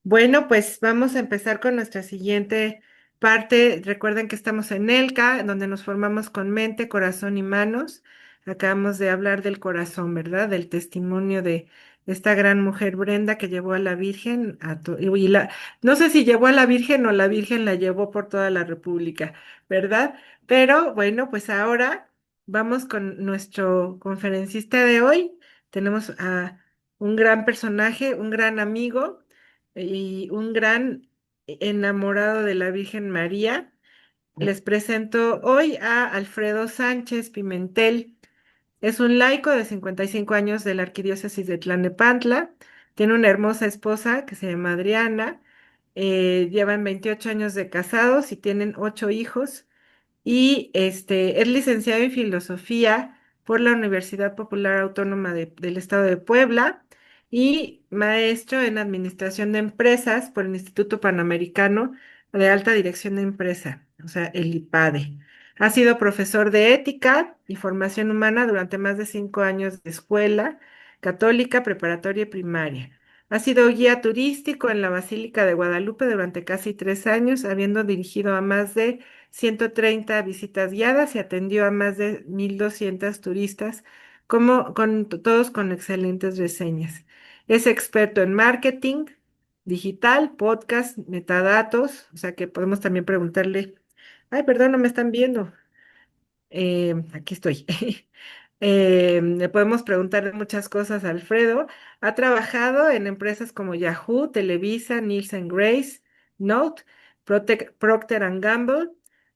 Bueno, pues vamos a empezar con nuestra siguiente parte. Recuerden que estamos en ELCA, donde nos formamos con mente, corazón y manos. Acabamos de hablar del corazón, ¿verdad? Del testimonio de esta gran mujer Brenda que llevó a la Virgen no sé si llevó a la Virgen o la Virgen la llevó por toda la República, ¿verdad? Pero bueno, pues ahora vamos con nuestro conferencista de hoy. Tenemos a un gran personaje, un gran amigo y un gran enamorado de la Virgen María. Les presento hoy a Alfredo Sánchez Pimentel. Es un laico de 55 años de la Arquidiócesis de Tlalnepantla. Tiene una hermosa esposa que se llama Adriana. Llevan 28 años de casados y tienen 8 hijos y es licenciado en filosofía por la Universidad Popular Autónoma del Estado de Puebla y maestro en administración de empresas por el Instituto Panamericano de Alta Dirección de Empresa, o sea, el IPADE. Ha sido profesor de ética y formación humana durante más de 5 años de escuela católica, preparatoria y primaria. Ha sido guía turístico en la Basílica de Guadalupe durante casi 3 años, habiendo dirigido a más de 130 visitas guiadas y atendió a más de 1,200 turistas, todos con excelentes reseñas. Es experto en marketing digital, podcast, metadatos, o sea que podemos también preguntarle, ay, perdón, no me están viendo. Aquí estoy. Le podemos preguntar muchas cosas a Alfredo. Ha trabajado en empresas como Yahoo, Televisa, Nielsen Grace, Note, Procter and Gamble,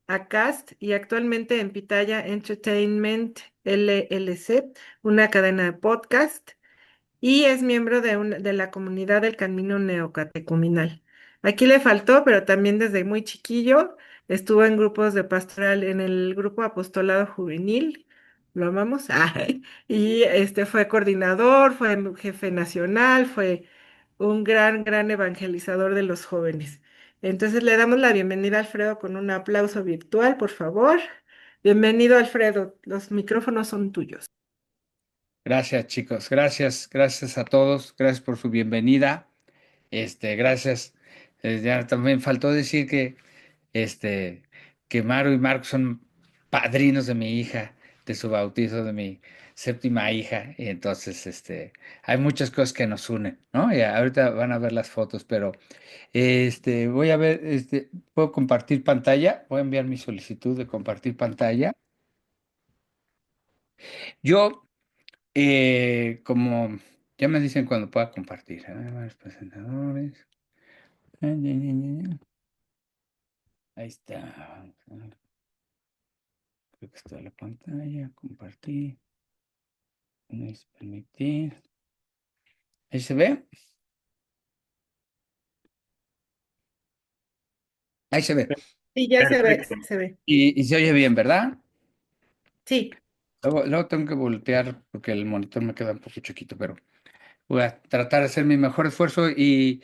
Acast y actualmente en Pitaya Entertainment LLC, una cadena de podcast y es miembro de la comunidad del Camino Neocatecumenal. Aquí le faltó, pero también desde muy chiquillo estuvo en grupos de pastoral, en el grupo Apostolado Juvenil, lo amamos, y fue coordinador, fue jefe nacional, fue un gran, gran evangelizador de los jóvenes. Entonces le damos la bienvenida a Alfredo con un aplauso virtual, por favor. Bienvenido, Alfredo, los micrófonos son tuyos. Gracias, chicos. Gracias a todos. Gracias por su bienvenida. Gracias. Ya también faltó decir este, que Maru y Marco son padrinos de mi hija, de su bautizo de mi séptima hija. Y entonces, hay muchas cosas que nos unen, ¿no? Y ahorita van a ver las fotos, pero, voy a ver, ¿puedo compartir pantalla? Voy a enviar mi solicitud de compartir pantalla. Yo como ya me dicen cuando pueda compartir. A ver, varios presentadores. Ahí está. Creo que está la pantalla. Compartir. No es permitir. ¿Ahí se ve? Ahí se ve. Sí, ya se ve, Perfecto. se ve. Y se oye bien, ¿verdad? Sí. Luego tengo que voltear porque el monitor me queda un poco chiquito, pero voy a tratar de hacer mi mejor esfuerzo y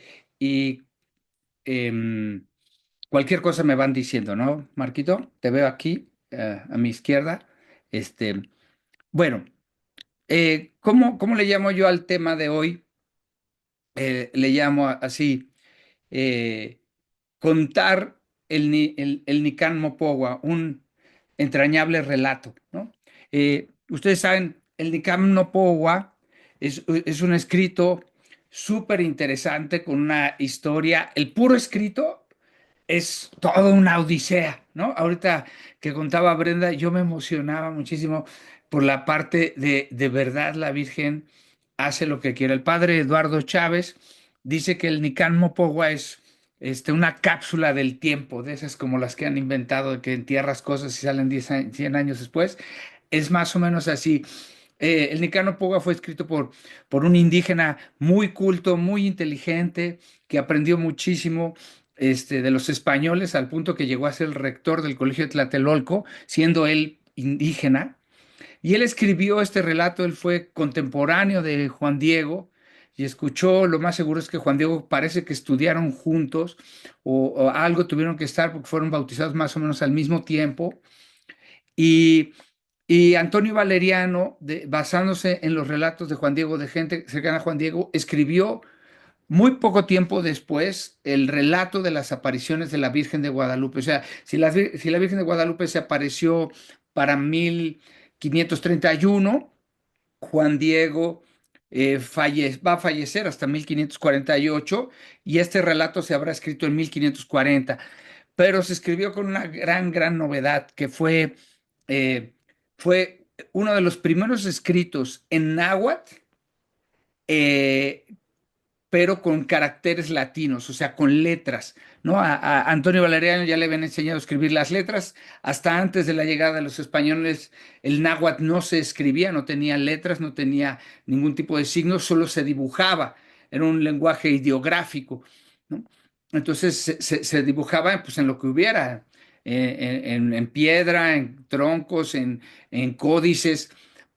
em, cualquier cosa me van diciendo, ¿no, Marquito? Te veo aquí, a mi izquierda. Este, bueno, ¿cómo le llamo yo al tema de hoy? Le llamo así, eh, contar el Nican Mopowa, un entrañable relato, ¿no? Ustedes saben, el Nican Mopowa es un escrito súper interesante con una historia, el puro escrito es toda una odisea, ¿no? Ahorita que contaba Brenda, yo me emocionaba muchísimo por la parte de verdad la Virgen hace lo que quiere. El padre Eduardo Chávez dice que el Nican Mopogua es una cápsula del tiempo, de esas como las que han inventado, de que entierras cosas y salen 100 años después. Es más o menos así. El Nican Mopogua fue escrito por un indígena muy culto, muy inteligente, que aprendió muchísimo de los españoles al punto que llegó a ser el rector del Colegio de Tlatelolco, siendo él indígena. Y él escribió este relato, él fue contemporáneo de Juan Diego y escuchó, lo más seguro es que Juan Diego parece que estudiaron juntos o algo tuvieron que estar porque fueron bautizados más o menos al mismo tiempo. Y, y Antonio Valeriano, basándose en los relatos de Juan Diego, de gente cercana a Juan Diego, escribió muy poco tiempo después, el relato de las apariciones de la Virgen de Guadalupe. O sea, si la Virgen de Guadalupe se apareció para 1531, Juan Diego va a fallecer hasta 1548 y este relato se habrá escrito en 1540, pero se escribió con una gran novedad que eh, fue uno de los primeros escritos en náhuatl, eh, pero con caracteres latinos, o sea, con letras, ¿no? A Antonio Valeriano ya le habían enseñado a escribir las letras. Hasta antes de la llegada de los españoles, el náhuatl no se escribía, no tenía letras, no tenía ningún tipo de signos, solo se dibujaba. Era un lenguaje ideográfico, ¿no? Entonces se dibujaba pues, en lo que hubiera, en piedra, en troncos, en códices,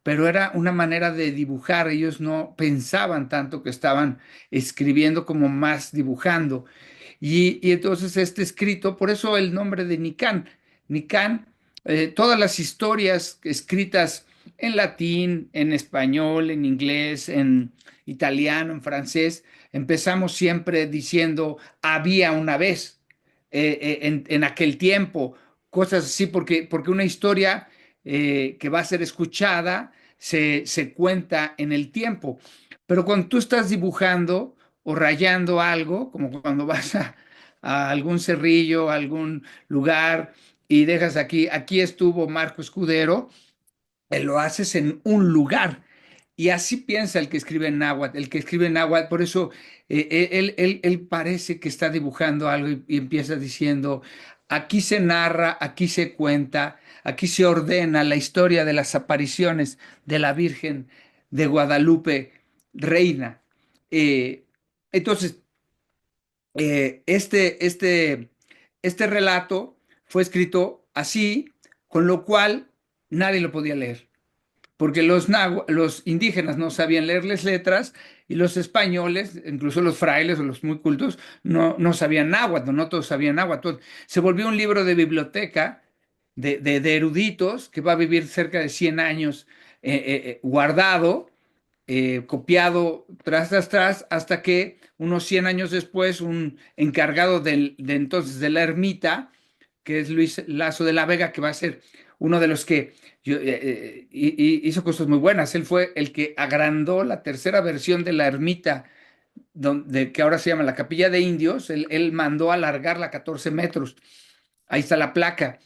pero era una manera de dibujar. Ellos no pensaban tanto que estaban escribiendo como más dibujando. Y entonces este escrito, por eso el nombre de Nicán. Nicán, todas las historias escritas en latín, en español, en inglés, en italiano, en francés, empezamos siempre diciendo había una vez, en aquel tiempo, cosas así, porque una historia que va a ser escuchada se cuenta en el tiempo. Pero cuando tú estás dibujando o rayando algo, como cuando vas a algún cerrillo, a algún lugar y dejas aquí estuvo Marco Escudero, lo haces en un lugar. Y así piensa el que escribe en náhuatl, el que escribe en náhuatl, por eso él parece que está dibujando algo y empieza diciendo, aquí se narra, aquí se cuenta, aquí se ordena la historia de las apariciones de la Virgen de Guadalupe, reina. Eh, entonces, este relato fue escrito así, con lo cual nadie lo podía leer porque los indígenas no sabían leerles letras y los españoles, incluso los frailes o los muy cultos, no sabían náhuatl, no todos sabían náhuatl. Se volvió un libro de biblioteca de eruditos que va a vivir cerca de 100 años guardado, copiado tras, hasta que unos 100 años después, un encargado de entonces de la ermita, que es Luis Lazo de la Vega, que va a ser uno de los que hizo cosas muy buenas. Él fue el que agrandó la tercera versión de la ermita, que ahora se llama la Capilla de Indios. Él mandó alargarla 14 metros. Ahí está la placa.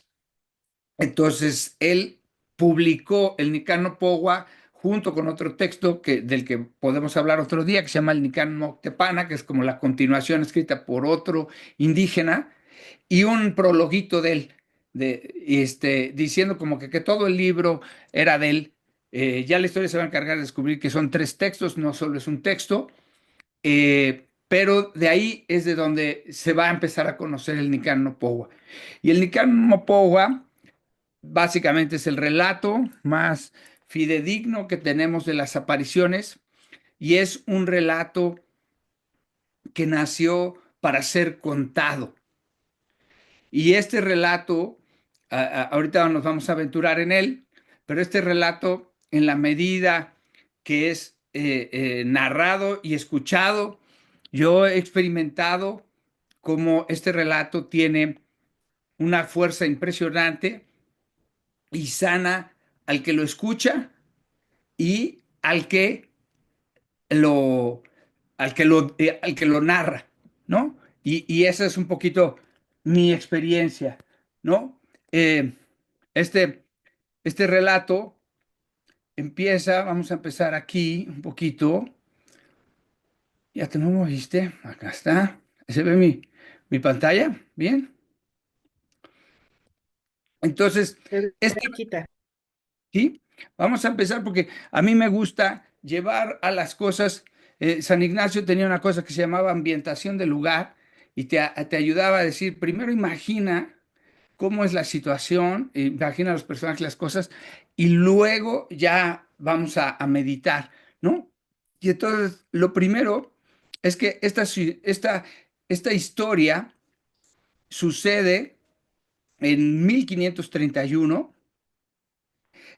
Entonces, él publicó el Nican Pogua junto con otro texto del que podemos hablar otro día, que se llama el Nican Moctepana, que es como la continuación escrita por otro indígena, y un prologuito de él, diciendo como que todo el libro era de él. Ya la historia se va a encargar de descubrir que son tres textos, no solo es un texto, pero de ahí es de donde se va a empezar a conocer el Nican Mopohua. Y el Nican Mopohua básicamente es el relato más fidedigno que tenemos de las apariciones y es un relato que nació para ser contado. Y este relato, ahorita nos vamos a aventurar en él, pero este relato, en la medida que es narrado y escuchado, yo he experimentado cómo este relato tiene una fuerza impresionante y sana al que lo escucha y lo, al que lo narra, ¿no? Y esa es un poquito mi experiencia, ¿no? Este, este relato empieza, vamos a empezar aquí un poquito. Ya te lo viste, acá está. ¿Se ve mi pantalla? Bien. Entonces, este Chiquita. ¿sí? Vamos a empezar porque a mí me gusta llevar a las cosas. San Ignacio tenía una cosa que se llamaba ambientación del lugar y te ayudaba a decir, primero imagina cómo es la situación, imagina los personajes, las cosas, y luego ya vamos a meditar, ¿no? Y entonces, lo primero es que esta historia sucede en 1531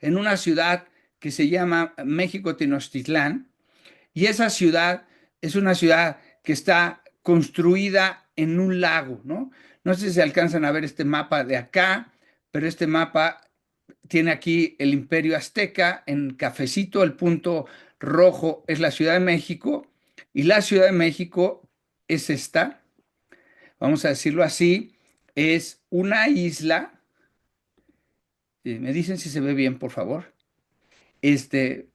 en una ciudad que se llama México Tenochtitlán, y esa ciudad es una ciudad que está construida en un lago, ¿no? No sé si se alcanzan a ver este mapa de acá, pero este mapa tiene aquí el Imperio Azteca en cafecito, el punto rojo es la Ciudad de México y la Ciudad de México es esta, vamos a decirlo así, es una isla, me dicen si se ve bien, por favor. Este,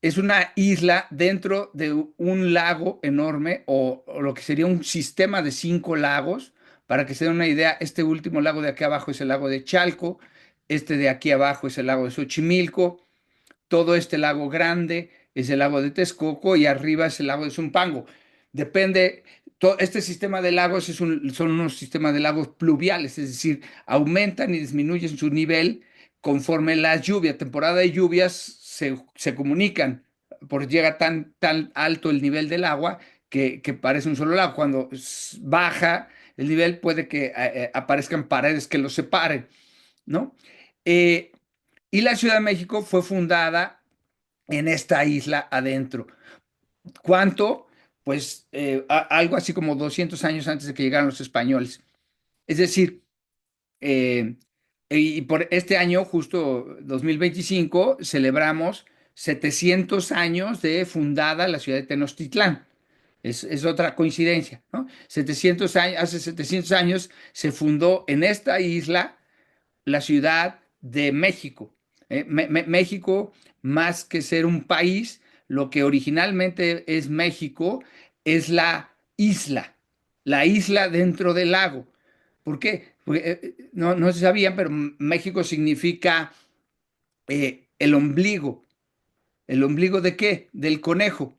es una isla dentro de un lago enorme o lo que sería un sistema de 5 lagos. Para que se den una idea, este último lago de aquí abajo es el lago de Chalco, este de aquí abajo es el lago de Xochimilco, todo este lago grande es el lago de Texcoco y arriba es el lago de Zumpango. Depende, este sistema de lagos son unos sistemas de lagos pluviales, es decir, aumentan y disminuyen su nivel conforme las lluvias, temporada de lluvias se comunican, porque llega tan alto el nivel del agua que parece un solo lago. Cuando baja el nivel puede que aparezcan paredes que los separen, ¿no? Eh, y la Ciudad de México fue fundada en esta isla adentro. ¿Cuánto? Pues algo así como 200 años antes de que llegaran los españoles. Es decir, eh, y por este año, justo 2025, celebramos 700 años de fundada la ciudad de Tenochtitlán. Es otra coincidencia, ¿no? 700 años, hace 700 años se fundó en esta isla la Ciudad de México. México, más que ser un país, lo que originalmente es México es la isla dentro del lago. ¿Por qué? Porque, no se sabían, pero México significa el ombligo. ¿El ombligo de qué? Del conejo.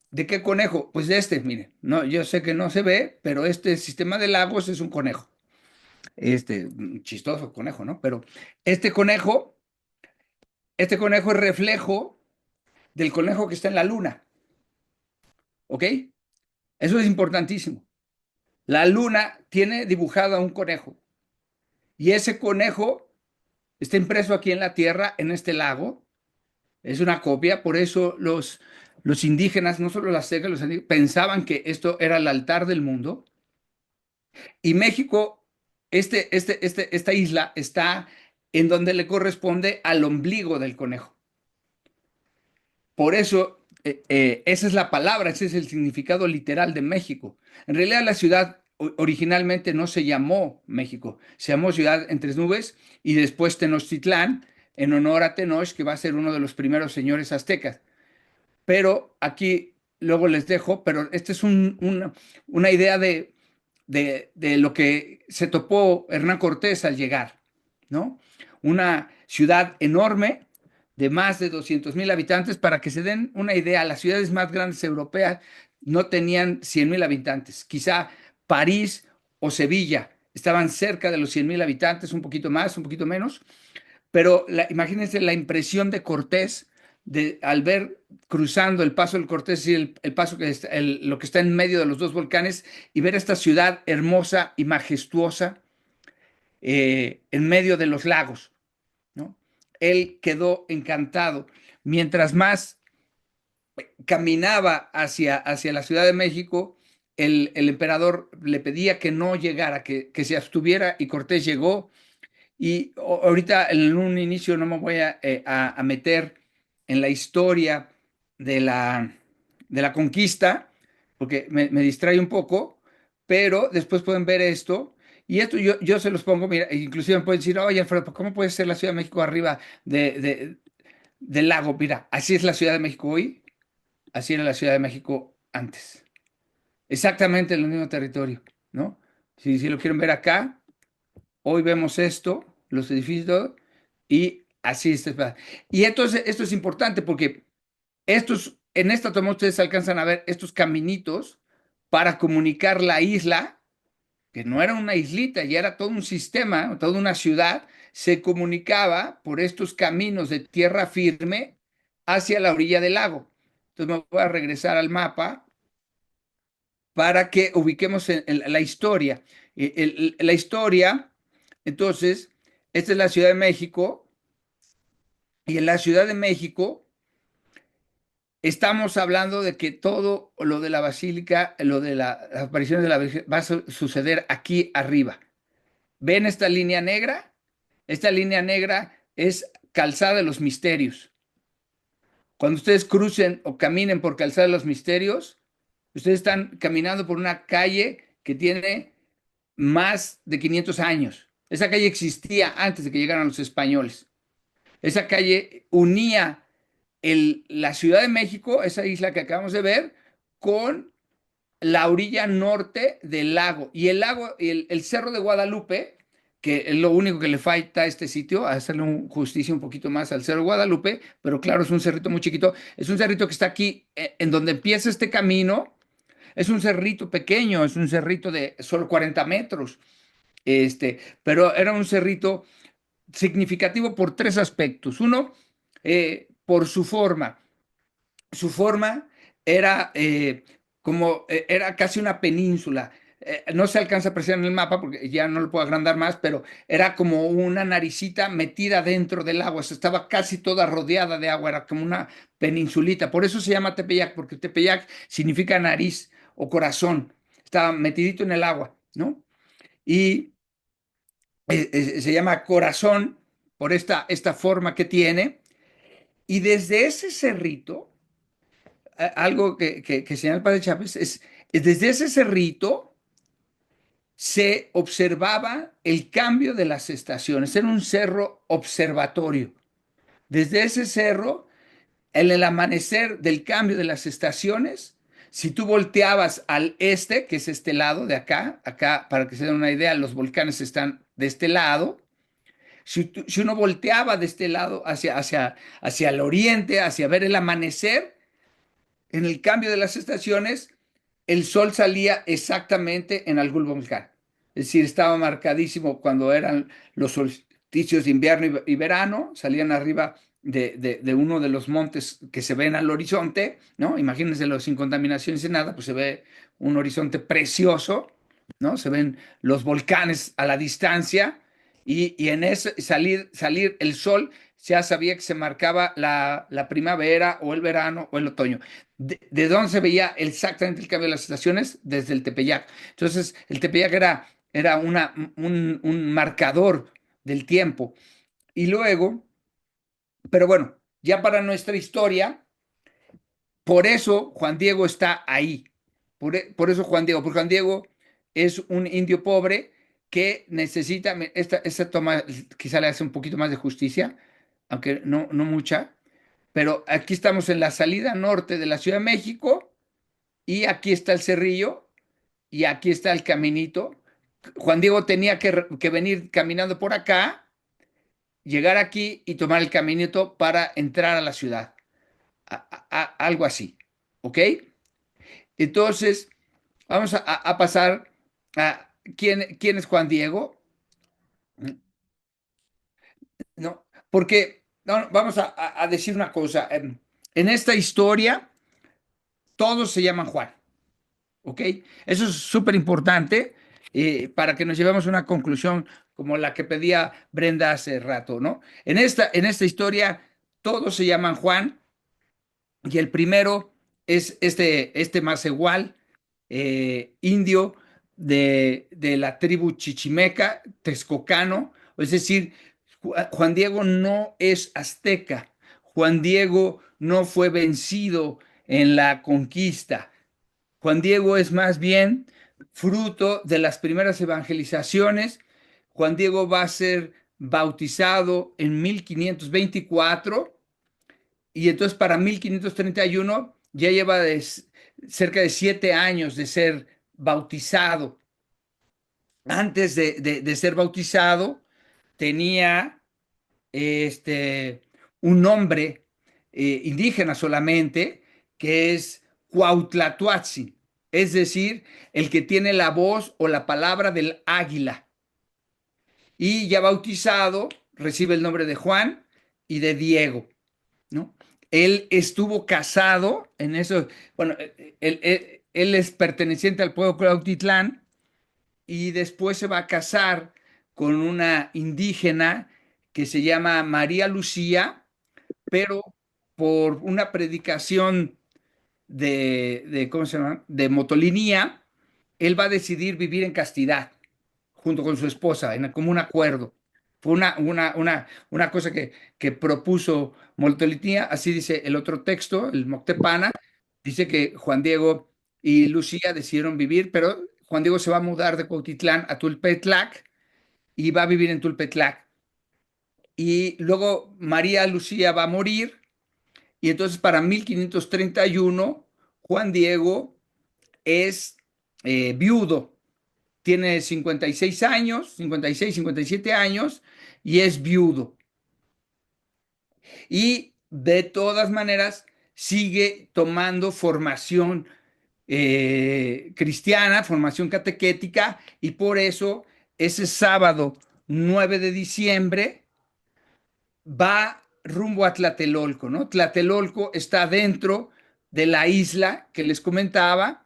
¿De qué conejo? Pues de este, miren. No, yo sé que no se ve, pero este sistema de lagos es un conejo. Chistoso conejo, ¿no? Pero este conejo, este conejo es reflejo del conejo que está en la luna, ¿ok? Eso es importantísimo. La luna tiene dibujado a un conejo y ese conejo está impreso aquí en la Tierra, en este lago. Es una copia, por eso los indígenas, no solo los aztecas, los indígenas, pensaban que esto era el altar del mundo. Y México, esta isla está en donde le corresponde al ombligo del conejo. Por eso, esa es la palabra, ese es el significado literal de México. En realidad, la ciudad originalmente no se llamó México, se llamó Ciudad Entre Nubes y después Tenochtitlán, en honor a Tenoch, que va a ser uno de los primeros señores aztecas. Pero aquí luego les dejo, pero esta es una idea de lo que se topó Hernán Cortés al llegar, ¿no? Una ciudad enorme de más de 200,000 habitantes. Para que se den una idea, las ciudades más grandes europeas no tenían 100,000 habitantes. Quizá París o Sevilla estaban cerca de los 100,000 habitantes, un poquito más, un poquito menos, pero imagínense la impresión de Cortés al ver cruzando el paso del Cortés y el paso que lo que está en medio de los dos volcanes y ver esta ciudad hermosa y majestuosa en medio de los lagos, ¿no? Él quedó encantado. Mientras más caminaba hacia la Ciudad de México, el emperador le pedía que no llegara, que se abstuviera y Cortés llegó y ahorita en un inicio no me voy a meter en la historia de la conquista, porque me distrae un poco, pero después pueden ver esto. Y esto yo se los pongo, mira, inclusive me pueden decir, oye, Alfredo, ¿cómo puede ser la Ciudad de México arriba del lago? Mira, así es la Ciudad de México hoy, así era la Ciudad de México antes. Exactamente en el mismo territorio, ¿no? Si lo quieren ver acá, hoy vemos esto, los edificios, y así está. Y entonces esto es importante porque en esta toma ustedes alcanzan a ver estos caminitos para comunicar la isla, que no era una islita, ya era todo un sistema, toda una ciudad, se comunicaba por estos caminos de tierra firme hacia la orilla del lago. Entonces me voy a regresar al mapa para que ubiquemos en la historia. La historia, entonces, esta es la Ciudad de México, y en la Ciudad de México estamos hablando de que todo lo de la basílica, lo de las apariciones de la Virgen, va a suceder aquí arriba. ¿Ven esta línea negra? Esta línea negra es Calzada de los Misterios. Cuando ustedes crucen o caminen por Calzada de los Misterios, ustedes están caminando por una calle que tiene más de 500 años. Esa calle existía antes de que llegaran los españoles. Esa calle unía la Ciudad de México, esa isla que acabamos de ver, con la orilla norte del lago. Y el lago, el Cerro de Guadalupe, que es lo único que le falta a este sitio, a hacerle justicia un poquito más al Cerro de Guadalupe, pero claro, es un cerrito muy chiquito. Es un cerrito que está aquí, en donde empieza este camino. Es un cerrito pequeño, es un cerrito de solo 40 metros. Pero era un cerrito significativo por tres aspectos. Uno, por su forma. Su forma era era casi una península. No se alcanza a apreciar en el mapa porque ya no lo puedo agrandar más, pero era como una naricita metida dentro del agua. Estaba casi toda rodeada de agua, era como una peninsulita. Por eso se llama Tepeyac, porque Tepeyac significa nariz o corazón. Estaba metidito en el agua, ¿no? Y se llama corazón por esta forma que tiene. Y desde ese cerrito, algo que señala el padre Chávez es desde ese cerrito se observaba el cambio de las estaciones. Era un cerro observatorio. Desde ese cerro, en el amanecer del cambio de las estaciones, si tú volteabas al este, que es este lado de acá, acá, para que se den una idea, los volcanes están de este lado. Si uno volteaba de este lado hacia el oriente, hacia ver el amanecer, en el cambio de las estaciones, el sol salía exactamente en algún volcán. Es decir, estaba marcadísimo cuando eran los solsticios de invierno y verano, salían arriba de uno de los montes que se ven al horizonte, ¿no? Imagínense sin contaminación, sin nada, pues se ve un horizonte precioso, ¿no? Se ven los volcanes a la distancia y en ese salir el sol, ya sabía que se marcaba la primavera o el verano o el otoño. ¿De dónde se veía exactamente el cambio de las estaciones? Desde el Tepeyac. Entonces, el Tepeyac era un marcador del tiempo. Y luego, pero bueno, ya para nuestra historia, por eso Juan Diego está ahí. Por eso Juan Diego, porque Juan Diego es un indio pobre que necesita, esta toma quizá le hace un poquito más de justicia, aunque no mucha, pero aquí estamos en la salida norte de la Ciudad de México y aquí está el cerrillo y aquí está el caminito. Juan Diego tenía que venir caminando por acá, llegar aquí y tomar el caminito para entrar a la ciudad. Algo así. ¿Ok? Entonces, vamos a pasar a quién es Juan Diego. ¿No? Porque no, vamos a decir una cosa. En esta historia, todos se llaman Juan. ¿Ok? Eso es súper importante para que nos llevemos a una conclusión como la que pedía Brenda hace rato, ¿no? En esta historia, todos se llaman Juan y el primero es este Macehual, indio de la tribu chichimeca, texcocano, es decir, Juan Diego no es azteca, Juan Diego no fue vencido en la conquista. Juan Diego es más bien fruto de las primeras evangelizaciones. Juan Diego va a ser bautizado en 1524 y entonces para 1531 ya lleva cerca de 7 años de ser bautizado. Antes de ser bautizado tenía un nombre indígena solamente, que es Cuautlatoatzin, es decir, el que tiene la voz o la palabra del águila. Y ya bautizado, recibe el nombre de Juan y de Diego, ¿no? Él estuvo casado en eso, bueno, él es perteneciente al pueblo Cuautitlán y después se va a casar con una indígena que se llama María Lucía, pero por una predicación ¿cómo se llama? De motolinía, él va a decidir vivir en castidad junto con su esposa, en común acuerdo. Fue una cosa que propuso Motolinía, así dice el otro texto, el Moctepana, dice que Juan Diego y Lucía decidieron vivir, pero Juan Diego se va a mudar de Cuautitlán a Tulpetlac y va a vivir en Tulpetlac. Y luego María Lucía va a morir, y entonces para 1531 Juan Diego es viudo, tiene 56 años, 56, 57 años, y es viudo. Y de todas maneras sigue tomando formación cristiana, formación catequética, y por eso ese sábado 9 de diciembre va rumbo a Tlatelolco, ¿no? Tlatelolco está dentro de la isla que les comentaba,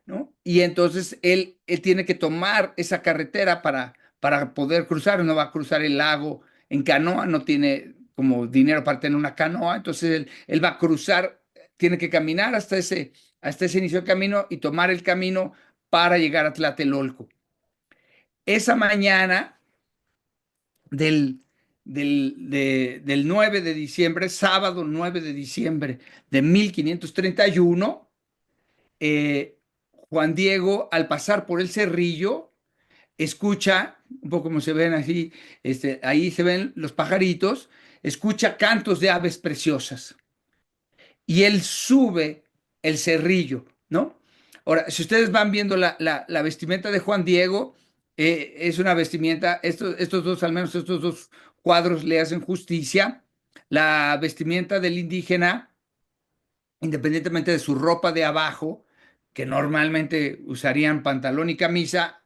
¿no? Y entonces él tiene que tomar esa carretera para poder cruzar, no va a cruzar el lago en canoa, no tiene como dinero para tener una canoa, entonces él va a cruzar, tiene que caminar hasta ese inicio del camino y tomar el camino para llegar a Tlatelolco. Esa mañana del, del 9 de diciembre, sábado 9 de diciembre de 1531, Juan Diego, al pasar por el Cerrillo, escucha, un poco como se ven así, ahí se ven los pajaritos, escucha cantos de aves preciosas y él sube el Cerrillo, ¿no? Ahora, si ustedes van viendo la vestimenta de Juan Diego, es una vestimenta, estos dos, al menos estos dos cuadros le hacen justicia. La vestimenta del indígena, independientemente de su ropa de abajo, que normalmente usarían pantalón y camisa,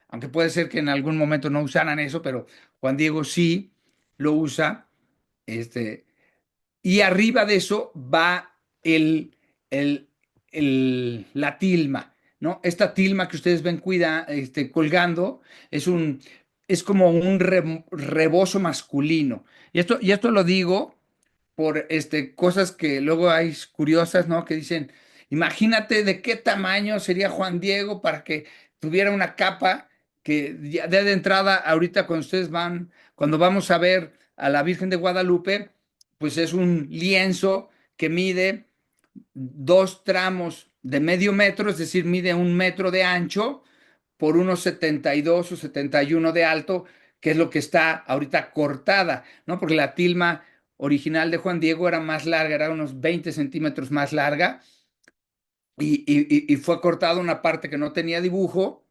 aunque puede ser que en algún momento no usaran eso, pero Juan Diego sí lo usa, este, y arriba de eso va el, la tilma, ¿no? Esta tilma que ustedes ven colgando es como un rebozo masculino. Y esto lo digo por cosas que luego hay curiosas, ¿no? Que dicen, imagínate de qué tamaño sería Juan Diego para que tuviera una capa que ya de entrada, ahorita cuando ustedes van, cuando vamos a ver a la Virgen de Guadalupe, pues es un lienzo que mide 2 tramos de medio metro, es decir, mide 1 metro de ancho por unos 72 o 71 de alto, que es lo que está ahorita cortada, ¿no? Porque la tilma original de Juan Diego era más larga, era unos 20 centímetros más larga, y fue cortada una parte que no tenía dibujo,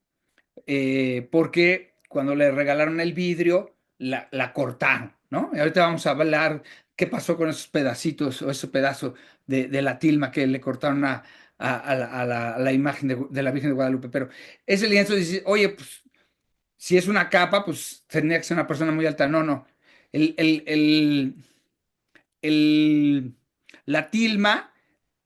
porque cuando le regalaron el vidrio, la cortaron, ¿no? Y ahorita vamos a hablar qué pasó con esos pedacitos o ese pedazo de la tilma que le cortaron a la imagen de la Virgen de Guadalupe. Pero ese lienzo dice, oye, pues si es una capa, pues tendría que ser una persona muy alta. No, no. El, el, el, el- la tilma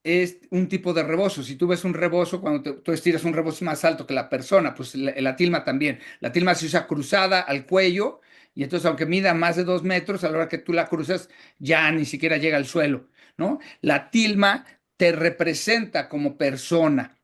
es un tipo de rebozo. Si tú ves un rebozo, cuando tú estiras un rebozo más alto que la persona, pues la tilma también. La tilma se usa cruzada al cuello, y entonces aunque mida más de 2 metros, a la hora que tú la cruzas ya ni siquiera llega al suelo, ¿no? La tilma te representa como persona.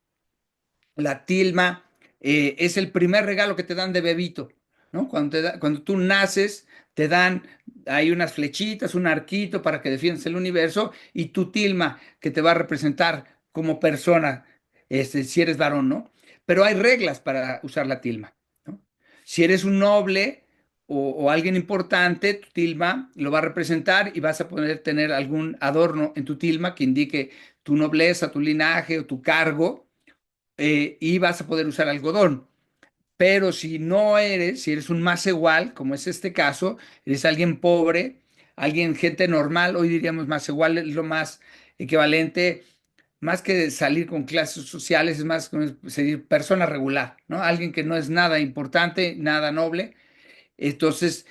La tilma es el primer regalo que te dan de bebito, ¿no? Cuando tú naces, te dan hay unas flechitas, un arquito para que defiendas el universo, y tu tilma que te va a representar como persona, si eres varón, ¿no? Pero hay reglas para usar la tilma, ¿no? Si eres un noble o alguien importante, tu tilma lo va a representar y vas a poder tener algún adorno en tu tilma que indique tu nobleza, tu linaje o tu cargo, y vas a poder usar algodón. Pero si no eres, si eres un más igual, como es este caso, eres alguien pobre, gente normal, hoy diríamos más igual, es lo más equivalente, más que salir con clases sociales, es más como decir persona regular, ¿no? Alguien que no es nada importante, nada noble. Entonces,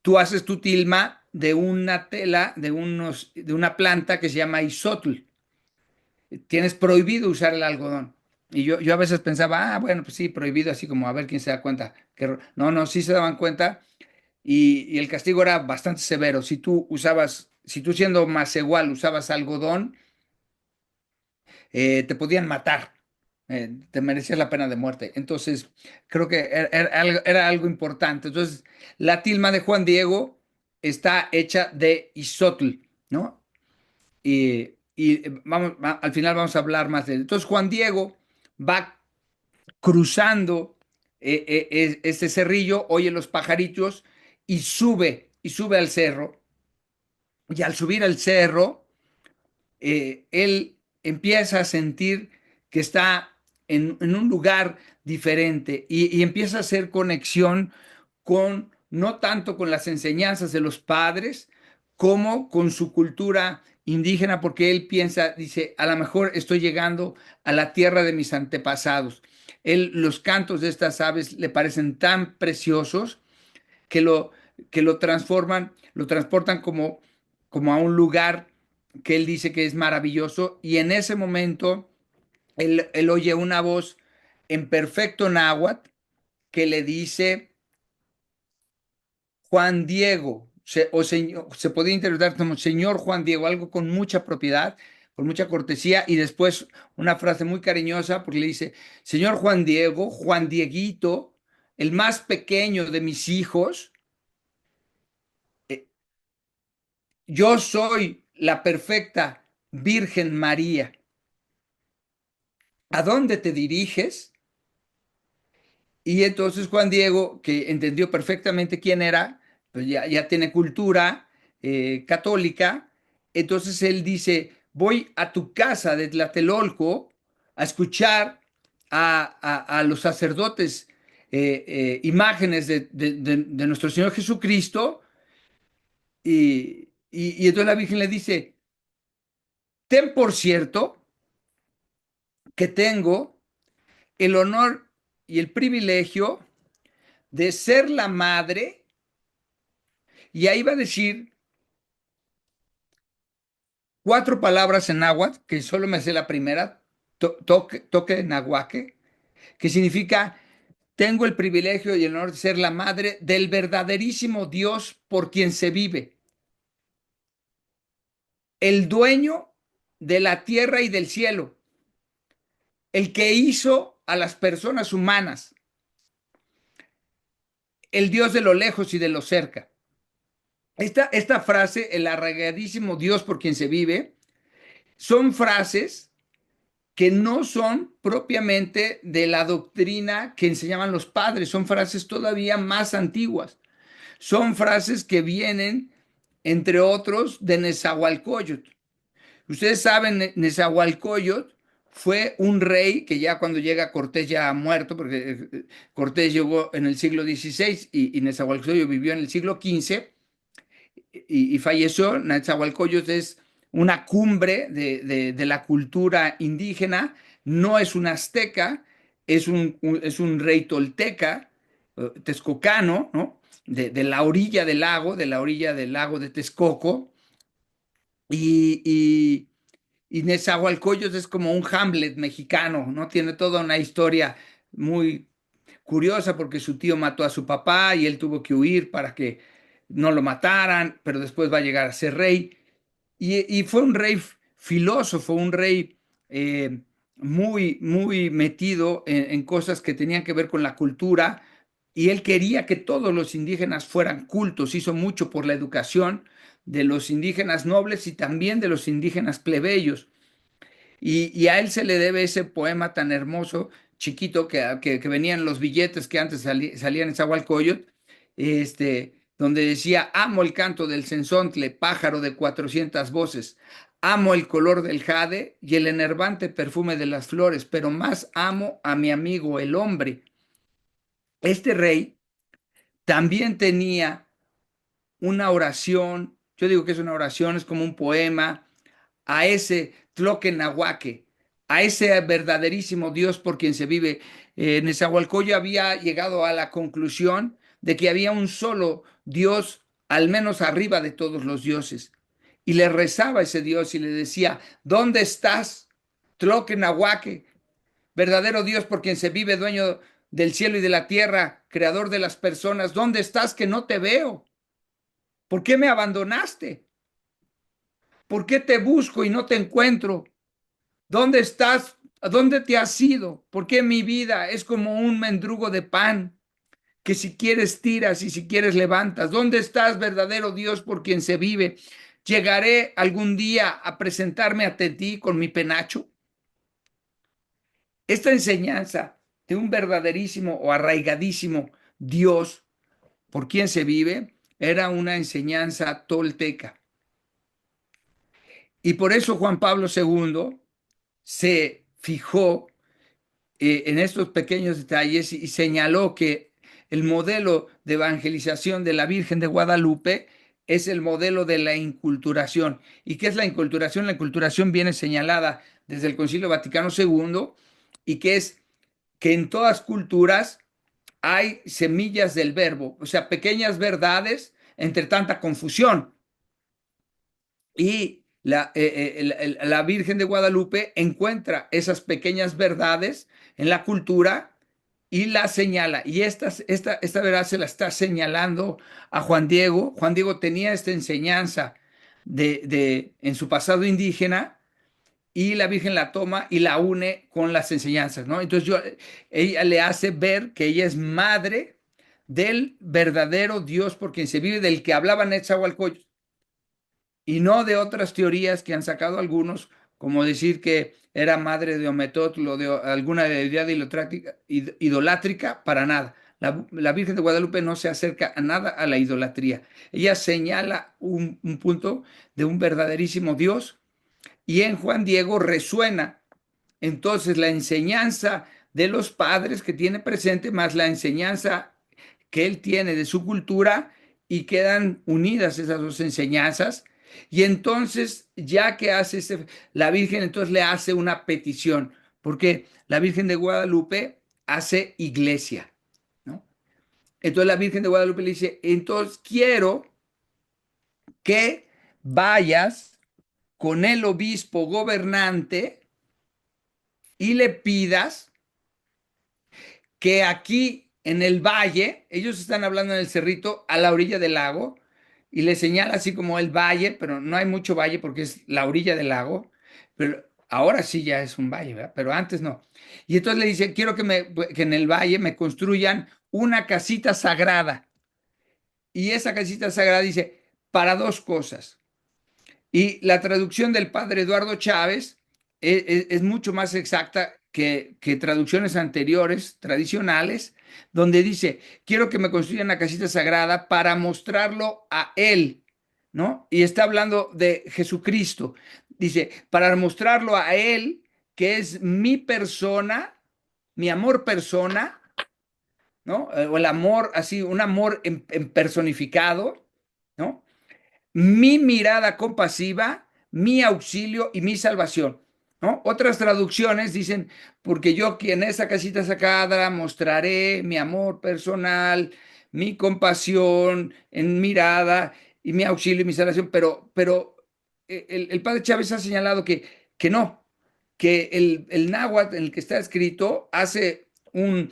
tú haces tu tilma de una tela, de una planta que se llama isotl. Tienes prohibido usar el algodón. Y yo a veces pensaba, bueno, pues sí, prohibido, así como a ver quién se da cuenta. No, no, sí se daban cuenta, y el castigo era bastante severo. Si tú usabas si tú siendo igual usabas algodón, te podían matar, te merecías la pena de muerte. Entonces, creo que era algo importante. Entonces, la tilma de Juan Diego está hecha de isotl, ¿no? Y al final vamos a hablar más de él. Entonces, Juan Diego va cruzando este cerrillo, oye los pajaritos y sube al cerro. Y al subir al cerro, él empieza a sentir que está en un lugar diferente y empieza a hacer conexión con, no tanto con las enseñanzas de los padres, como con su cultura indígena, porque él piensa, dice, a lo mejor estoy llegando a la tierra de mis antepasados. Los cantos de estas aves le parecen tan preciosos que lo transforman, lo transportan como a un lugar que él dice que es maravilloso, y en ese momento él oye una voz en perfecto náhuatl que le dice Juan Diego, se podía interpretar como señor Juan Diego, algo con mucha propiedad, con mucha cortesía, y después una frase muy cariñosa porque le dice, señor Juan Diego, Juan Dieguito, el más pequeño de mis hijos, eh, yo soy la perfecta Virgen María. ¿A dónde te diriges? Y entonces Juan Diego, que entendió perfectamente quién era, pues ya tiene cultura católica, entonces él dice, voy a tu casa de Tlatelolco a escuchar a los sacerdotes imágenes de nuestro Señor Jesucristo, y entonces la Virgen le dice, ten por cierto que tengo el honor y el privilegio de ser la madre, y ahí va a decir cuatro palabras en náhuatl, que solo me sé la primera, toque nahuaque, que significa, tengo el privilegio y el honor de ser la madre del verdaderísimo Dios por quien se vive, el dueño de la tierra y del cielo, el que hizo a las personas humanas, el Dios de lo lejos y de lo cerca. Esta frase, el arraigadísimo Dios por quien se vive, son frases que no son propiamente de la doctrina que enseñaban los padres, son frases todavía más antiguas, son frases que vienen, entre otros, de Nezahualcóyotl. Ustedes saben, Nezahualcóyotl fue un rey que ya cuando llega Cortés ya ha muerto, porque Cortés llegó en el siglo XVI y Nezahualcóyotl vivió en el siglo XV, y falleció. Nezahualcóyotl es una cumbre de la cultura indígena, no es un azteca, es un rey tolteca, texcocano, ¿no? De la orilla del lago, de la orilla del lago de Texcoco, y, y Nezahualcóyotl es como un Hamlet mexicano, ¿no? Tiene toda una historia muy curiosa porque su tío mató a su papá y él tuvo que huir para que no lo mataran, pero después va a llegar a ser rey. Y fue un rey filósofo, un rey muy metido en cosas que tenían que ver con la cultura, y él quería que todos los indígenas fueran cultos, hizo mucho por la educación de los indígenas nobles y también de los indígenas plebeyos. Y a él se le debe ese poema tan hermoso, chiquito, que venían los billetes que antes salían en Zahualcóyotl, donde decía, amo el canto del cenzontle, pájaro de 400 voces, amo el color del jade y el enervante perfume de las flores, pero más amo a mi amigo el hombre. Este rey también tenía una oración, yo digo que es una oración, es como un poema, a ese Tloquenahuaque, a ese verdaderísimo Dios por quien se vive. Nezahualcóyotl había llegado a la conclusión de que había un solo Dios, al menos arriba de todos los dioses. Y le rezaba a ese Dios y le decía, ¿dónde estás, Tloquenahuaque, verdadero Dios por quien se vive, dueño del cielo y de la tierra, creador de las personas? ¿Dónde estás que no te veo? ¿Por qué me abandonaste? ¿Por qué te busco y no te encuentro? ¿Dónde estás? ¿A dónde te has ido? ¿Por qué mi vida es como un mendrugo de pan que si quieres tiras y si quieres levantas? ¿Dónde estás, verdadero Dios por quien se vive? ¿Llegaré algún día a presentarme ante ti con mi penacho? Esta enseñanza de un verdaderísimo o arraigadísimo Dios por quien se vive era una enseñanza tolteca. Y por eso Juan Pablo II se fijó en estos pequeños detalles y señaló que el modelo de evangelización de la Virgen de Guadalupe es el modelo de la inculturación. ¿Y qué es la inculturación? La inculturación viene señalada desde el Concilio Vaticano II y que es que en todas culturas hay semillas del verbo, o sea, pequeñas verdades entre tanta confusión. Y la Virgen de Guadalupe encuentra esas pequeñas verdades en la cultura y la señala. Y esta verdad se la está señalando a Juan Diego. Juan Diego tenía esta enseñanza en su pasado indígena y la Virgen la toma y la une con las enseñanzas, ¿no? Entonces ella le hace ver que ella es madre del verdadero Dios por quien se vive, del que hablaba Netzahualcóyotl y no de otras teorías que han sacado algunos, como decir que era madre de Ometotl o de alguna deidad idolátrica, para nada. La Virgen de Guadalupe no se acerca a nada a la idolatría. Ella señala un punto de un verdaderísimo Dios y en Juan Diego resuena entonces la enseñanza de los padres que tiene presente más la enseñanza que él tiene de su cultura y quedan unidas esas dos enseñanzas. Y entonces, ya que hace la Virgen, entonces le hace una petición, porque la Virgen de Guadalupe hace iglesia, ¿no? Entonces la Virgen de Guadalupe le dice, entonces quiero que vayas con el obispo gobernante y le pidas que aquí en el valle, ellos están hablando en el cerrito a la orilla del lago, y le señala así como el valle, pero no hay mucho valle porque es la orilla del lago, pero ahora sí ya es un valle, ¿verdad? Pero antes no. Y entonces le dice, quiero que en el valle me construyan una casita sagrada. Y esa casita sagrada dice, para dos cosas. Y la traducción del padre Eduardo Chávez es mucho más exacta que traducciones anteriores, tradicionales, donde dice, quiero que me construyan una casita sagrada para mostrarlo a él, ¿no? Y está hablando de Jesucristo. Dice, para mostrarlo a él, que es mi persona, mi amor persona, ¿no? O el amor, así, un amor en personificado, ¿no? Mi mirada compasiva, mi auxilio y mi salvación, ¿no? Otras traducciones dicen, porque yo en esa casita sacada mostraré mi amor personal, mi compasión en mirada y mi auxilio y mi salvación, pero el padre Chávez ha señalado que no, que el náhuatl en el que está escrito hace un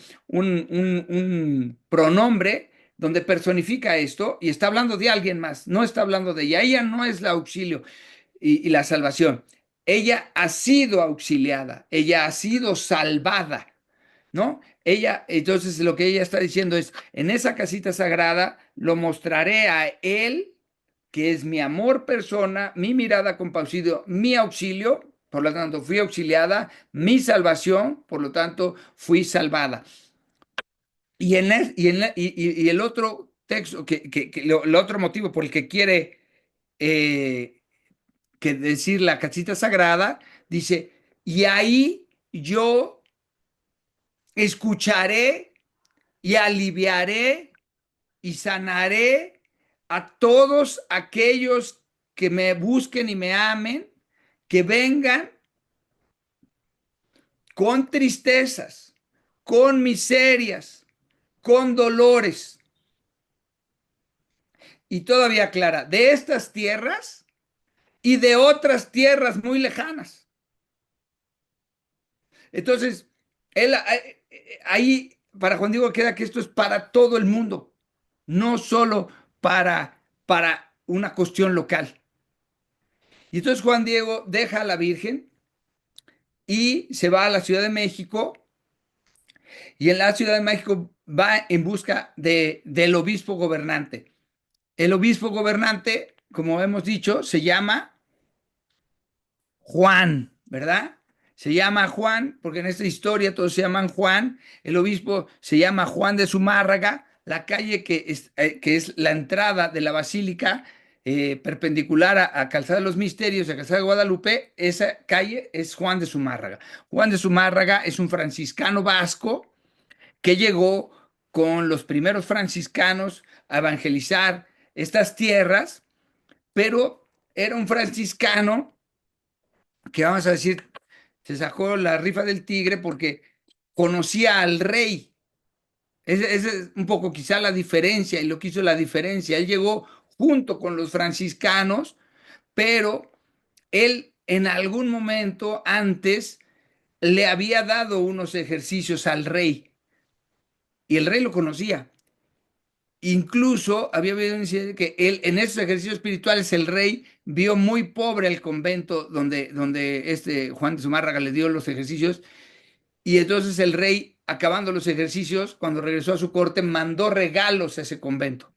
pronombre donde personifica esto y está hablando de alguien más, no está hablando de ella. Ella no es el auxilio y la salvación. Ella ha sido auxiliada, ella ha sido salvada, ¿no? Ella, entonces lo que ella está diciendo es, en esa casita sagrada lo mostraré a él, que es mi amor persona, mi mirada compasiva, mi auxilio, por lo tanto fui auxiliada, mi salvación, por lo tanto fui salvada. Y el otro texto, el otro motivo por el que quiere eh, que decir la casita sagrada, dice, y ahí yo escucharé y aliviaré y sanaré a todos aquellos que me busquen y me amen, que vengan con tristezas, con miserias, con dolores. Y todavía aclara, de estas tierras y de otras tierras muy lejanas. Entonces, él, ahí para Juan Diego queda que esto es para todo el mundo, no solo para una cuestión local. Y entonces Juan Diego deja a la Virgen y se va a la Ciudad de México, y en la Ciudad de México va en busca del obispo gobernante. El obispo gobernante, como hemos dicho, se llama Juan, ¿verdad? Se llama Juan porque en esta historia todos se llaman Juan. El obispo se llama Juan de Zumárraga. La calle que es la entrada de la basílica, perpendicular a Calzada de los Misterios, a Calzada de Guadalupe, esa calle es Juan de Zumárraga. Juan de Zumárraga es un franciscano vasco que llegó con los primeros franciscanos a evangelizar estas tierras, pero era un franciscano que, vamos a decir, se sacó la rifa del tigre porque conocía al rey. Esa es un poco quizá la diferencia y lo que hizo la diferencia. Él llegó junto con los franciscanos, pero él en algún momento antes le había dado unos ejercicios al rey y el rey lo conocía. Incluso había habido un incidente que él, en esos ejercicios espirituales, el rey vio muy pobre el convento donde este Juan de Zumárraga le dio los ejercicios, y entonces el rey, acabando los ejercicios, cuando regresó a su corte, mandó regalos a ese convento.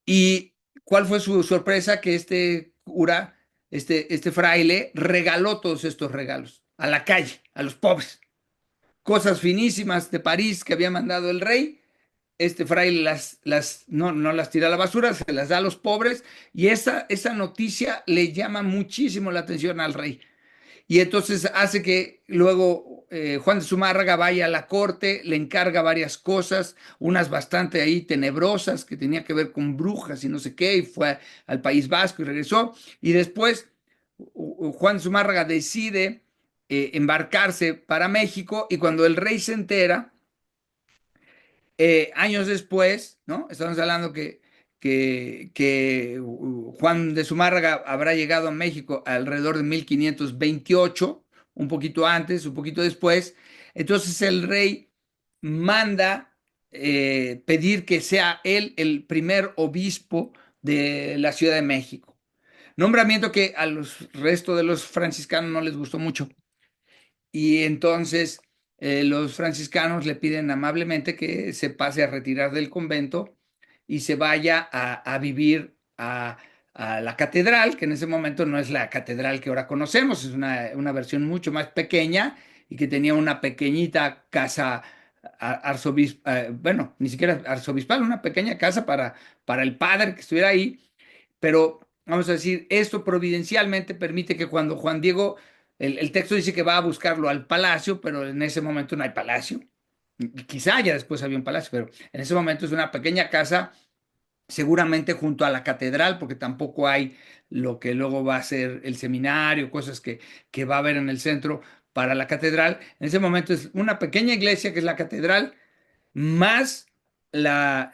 ¿Y cuál fue su sorpresa? Que este cura, este fraile, regaló todos estos regalos a la calle, a los pobres. Cosas finísimas de París que había mandado el rey, este fraile no las tira a la basura, se las da a los pobres, y esa noticia le llama muchísimo la atención al rey. Y entonces hace que luego Juan de Zumárraga vaya a la corte, le encarga varias cosas, unas bastante ahí tenebrosas que tenía que ver con brujas y no sé qué, y fue al País Vasco y regresó. Y después Juan de Zumárraga decide embarcarse para México, y cuando el rey se entera, años después, ¿no? Estamos hablando que Juan de Zumárraga habrá llegado a México alrededor de 1528, un poquito antes, un poquito después. Entonces el rey manda pedir que sea él el primer obispo de la Ciudad de México. Nombramiento que a los restos de los franciscanos no les gustó mucho. Y entonces los franciscanos le piden amablemente que se pase a retirar del convento y se vaya a vivir a la catedral, que en ese momento no es la catedral que ahora conocemos, es una versión mucho más pequeña y que tenía una pequeñita casa arzobispal, bueno, ni siquiera arzobispal, una pequeña casa para el padre que estuviera ahí, pero vamos a decir, esto providencialmente permite que cuando Juan Diego, el texto dice que va a buscarlo al palacio, pero en ese momento no hay palacio. Quizá ya después había un palacio, pero en ese momento es una pequeña casa, seguramente junto a la catedral, porque tampoco hay lo que luego va a ser el seminario, cosas que va a haber en el centro para la catedral. En ese momento es una pequeña iglesia que es la catedral, más la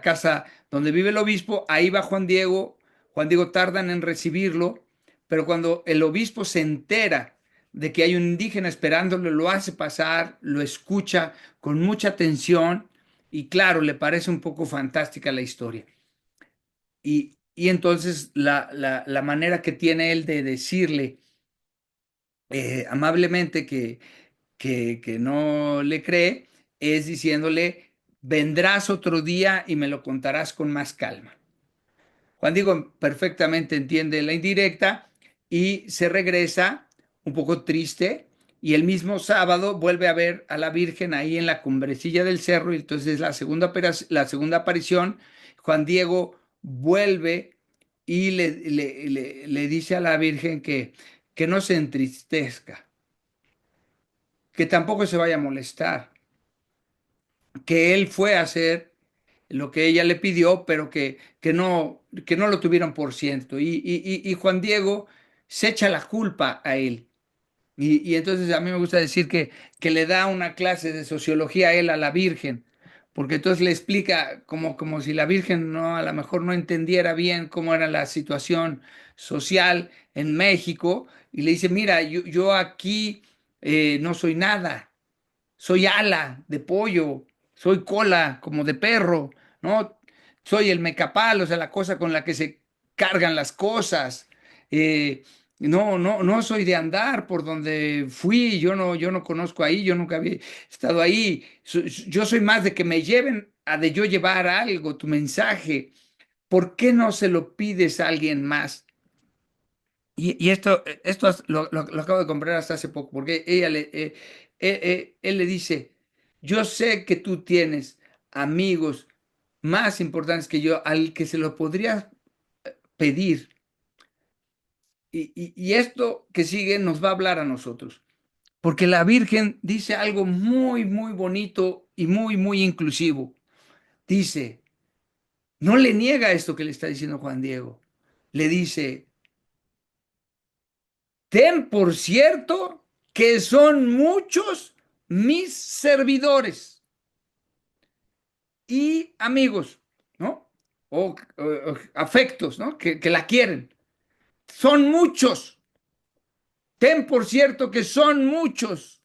casa donde vive el obispo. Ahí va Juan Diego. Juan Diego tardan en recibirlo, pero cuando el obispo se entera de que hay un indígena esperándolo, lo hace pasar, lo escucha con mucha atención, y claro, le parece un poco fantástica la historia. Y entonces la manera que tiene él de decirle amablemente que no le cree, es diciéndole: vendrás otro día y me lo contarás con más calma. Juan Diego perfectamente entiende la indirecta y se regresa un poco triste, y el mismo sábado vuelve a ver a la Virgen ahí en la cumbrecilla del cerro, y entonces la segunda aparición, Juan Diego vuelve y le dice a la Virgen que no se entristezca, que tampoco se vaya a molestar, que él fue a hacer lo que ella le pidió, pero que no lo tuvieron por cierto. Y Juan Diego se echa la culpa a él. Y entonces a mí me gusta decir que le da una clase de sociología a él, a la Virgen, porque entonces le explica como si la Virgen no, a lo mejor no entendiera bien cómo era la situación social en México, y le dice: mira, yo aquí no soy nada, soy ala de pollo, soy cola como de perro, ¿no? Soy el mecapal, o sea, la cosa con la que se cargan las cosas. Eh, no soy de andar por donde fui, yo no conozco ahí, yo nunca había estado ahí. Yo soy más de que me lleven a de yo llevar algo, tu mensaje. ¿Por qué no se lo pides a alguien más? Y esto lo acabo de comprar hasta hace poco, porque él le dice, yo sé que tú tienes amigos más importantes que yo al que se lo podrías pedir. Y esto que sigue nos va a hablar a nosotros, porque la Virgen dice algo muy, muy bonito y muy, muy inclusivo. Dice, no le niega esto que le está diciendo Juan Diego. Le dice, ten por cierto que son muchos mis servidores y amigos, ¿no? O afectos, ¿no? Que la quieren. Son muchos. Ten por cierto que son muchos.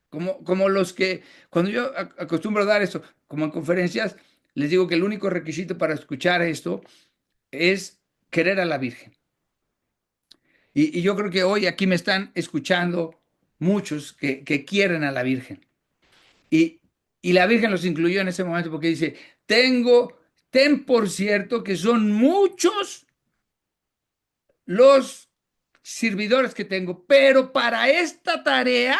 Como los que, cuando yo acostumbro a dar esto, como en conferencias, les digo que el único requisito para escuchar esto es querer a la Virgen. Y yo creo que hoy aquí me están escuchando muchos que quieren a la Virgen. Y, y la Virgen los incluyó en ese momento porque dice, ten por cierto que son muchos los servidores que tengo, pero para esta tarea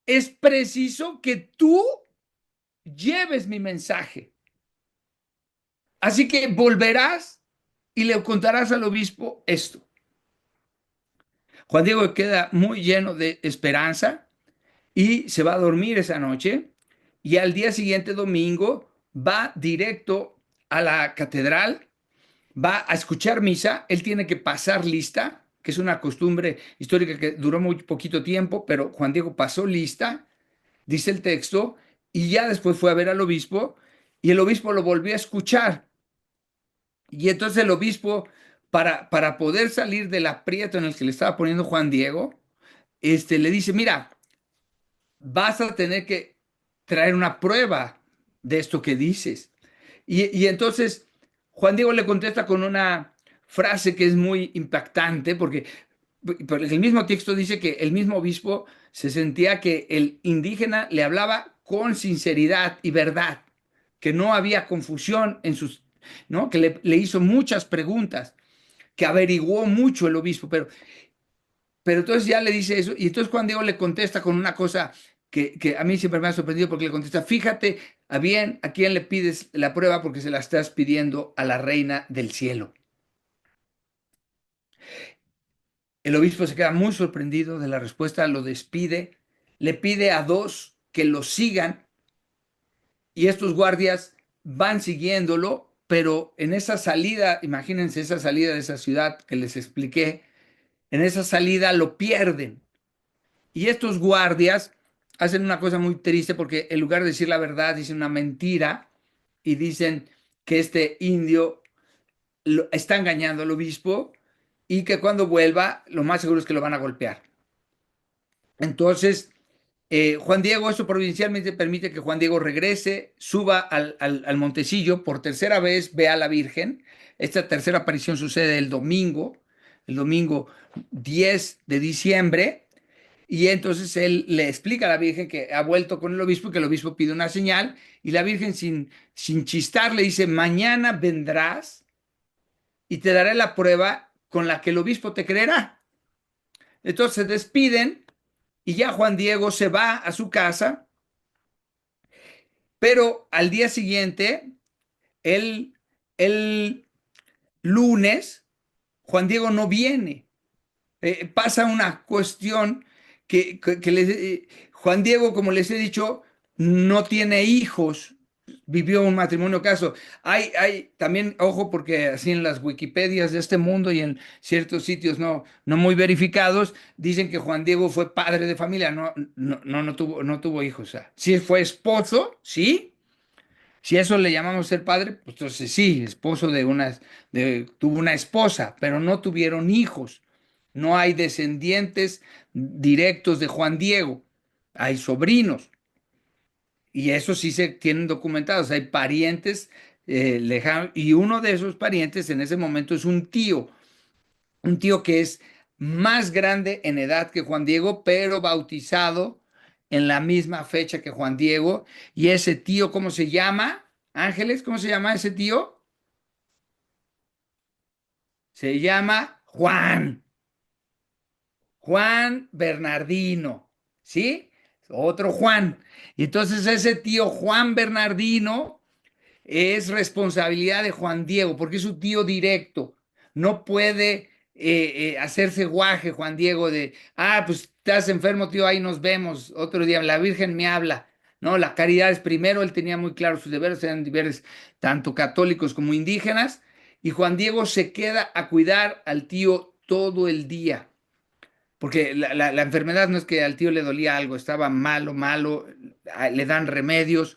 es preciso que tú lleves mi mensaje. Así que volverás y le contarás al obispo esto. Juan Diego queda muy lleno de esperanza y se va a dormir esa noche y al día siguiente, domingo, va directo a la catedral, va a escuchar misa, él tiene que pasar lista, que es una costumbre histórica que duró muy poquito tiempo, pero Juan Diego pasó lista, dice el texto, y ya después fue a ver al obispo y el obispo lo volvió a escuchar. Y entonces el obispo, para poder salir del aprieto en el que le estaba poniendo Juan Diego, le dice, mira, vas a tener que traer una prueba de esto que dices. Y entonces Juan Diego le contesta con una frase que es muy impactante, porque el mismo texto dice que el mismo obispo se sentía que el indígena le hablaba con sinceridad y verdad, que no había confusión en sus, ¿no? Que le hizo muchas preguntas, que averiguó mucho el obispo, pero entonces ya le dice eso, y entonces Juan Diego le contesta con una cosa que a mí siempre me ha sorprendido, porque le contesta, fíjate a bien a quién le pides la prueba porque se la estás pidiendo a la reina del cielo. El obispo se queda muy sorprendido de la respuesta, lo despide, le pide a dos que lo sigan y estos guardias van siguiéndolo, pero en esa salida, imagínense esa salida de esa ciudad que les expliqué, en esa salida lo pierden. Y estos guardias hacen una cosa muy triste porque en lugar de decir la verdad, dicen una mentira y dicen que este indio está engañando al obispo y que cuando vuelva, lo más seguro es que lo van a golpear. Entonces, Juan Diego, eso provincialmente permite que Juan Diego regrese, suba al Montecillo por tercera vez, ve a la Virgen. Esta tercera aparición sucede el domingo 10 de diciembre. Y entonces él le explica a la Virgen que ha vuelto con el obispo y que el obispo pide una señal. Y la Virgen, sin chistar, le dice: mañana vendrás y te daré la prueba con la que el obispo te creerá. Entonces se despiden y ya Juan Diego se va a su casa, pero al día siguiente, el lunes, Juan Diego no viene. Pasa una cuestión Juan Diego, como les he dicho, no tiene hijos, vivió un matrimonio caso. Hay también, ojo, porque así en las Wikipedias de este mundo y en ciertos sitios no muy verificados, dicen que Juan Diego fue padre de familia, no tuvo hijos. O sea, sí fue esposo, sí. Si eso le llamamos ser padre, pues entonces sí, esposo tuvo una esposa, pero no tuvieron hijos. No hay descendientes directos de Juan Diego. Hay sobrinos. Y eso sí se tienen documentados. Hay parientes lejano, y uno de esos parientes en ese momento es un tío que es más grande en edad que Juan Diego, pero bautizado en la misma fecha que Juan Diego. Y ese tío, ¿cómo se llama? Ángeles, ¿cómo se llama ese tío? Se llama Juan, Juan Bernardino, ¿sí? Otro Juan. Y entonces ese tío Juan Bernardino es responsabilidad de Juan Diego, porque es su tío directo. No puede hacerse guaje, Juan Diego, de, pues estás enfermo, tío, ahí nos vemos. Otro día, la Virgen me habla. No, la caridad es primero, él tenía muy claro sus deberes, eran deberes tanto católicos como indígenas, y Juan Diego se queda a cuidar al tío todo el día. Porque la enfermedad no es que al tío le dolía algo, estaba malo, malo, le dan remedios,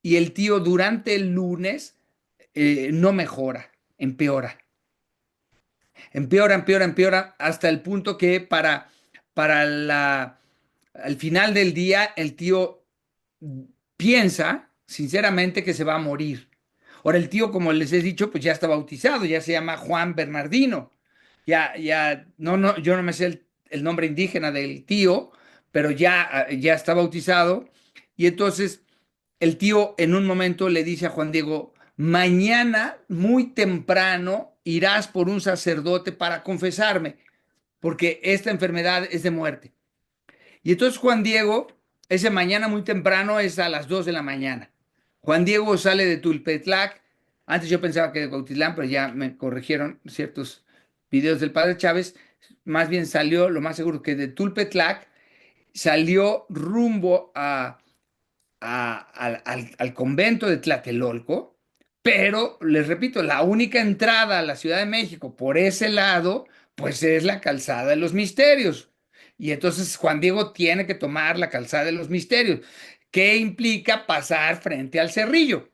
y el tío durante el lunes no mejora, empeora, empeora, empeora, empeora, hasta el punto que al final del día el tío piensa sinceramente que se va a morir. Ahora el tío, como les he dicho, pues ya está bautizado, ya se llama Juan Bernardino. Ya, no, no, yo no me sé el nombre indígena del tío, pero ya está bautizado. Y entonces el tío en un momento le dice a Juan Diego, mañana muy temprano irás por un sacerdote para confesarme, porque esta enfermedad es de muerte. Y entonces Juan Diego, ese mañana muy temprano es a las 2 de la mañana. Juan Diego sale de Tulpetlac. Antes yo pensaba que de Cuautitlán, pero ya me corrigieron ciertos videos del padre Chávez. Más bien salió, lo más seguro que de Tulpetlac, salió rumbo al convento de Tlatelolco, pero les repito, la única entrada a la Ciudad de México por ese lado, pues es la calzada de los Misterios. Y entonces Juan Diego tiene que tomar la calzada de los Misterios, que implica pasar frente al Cerrillo.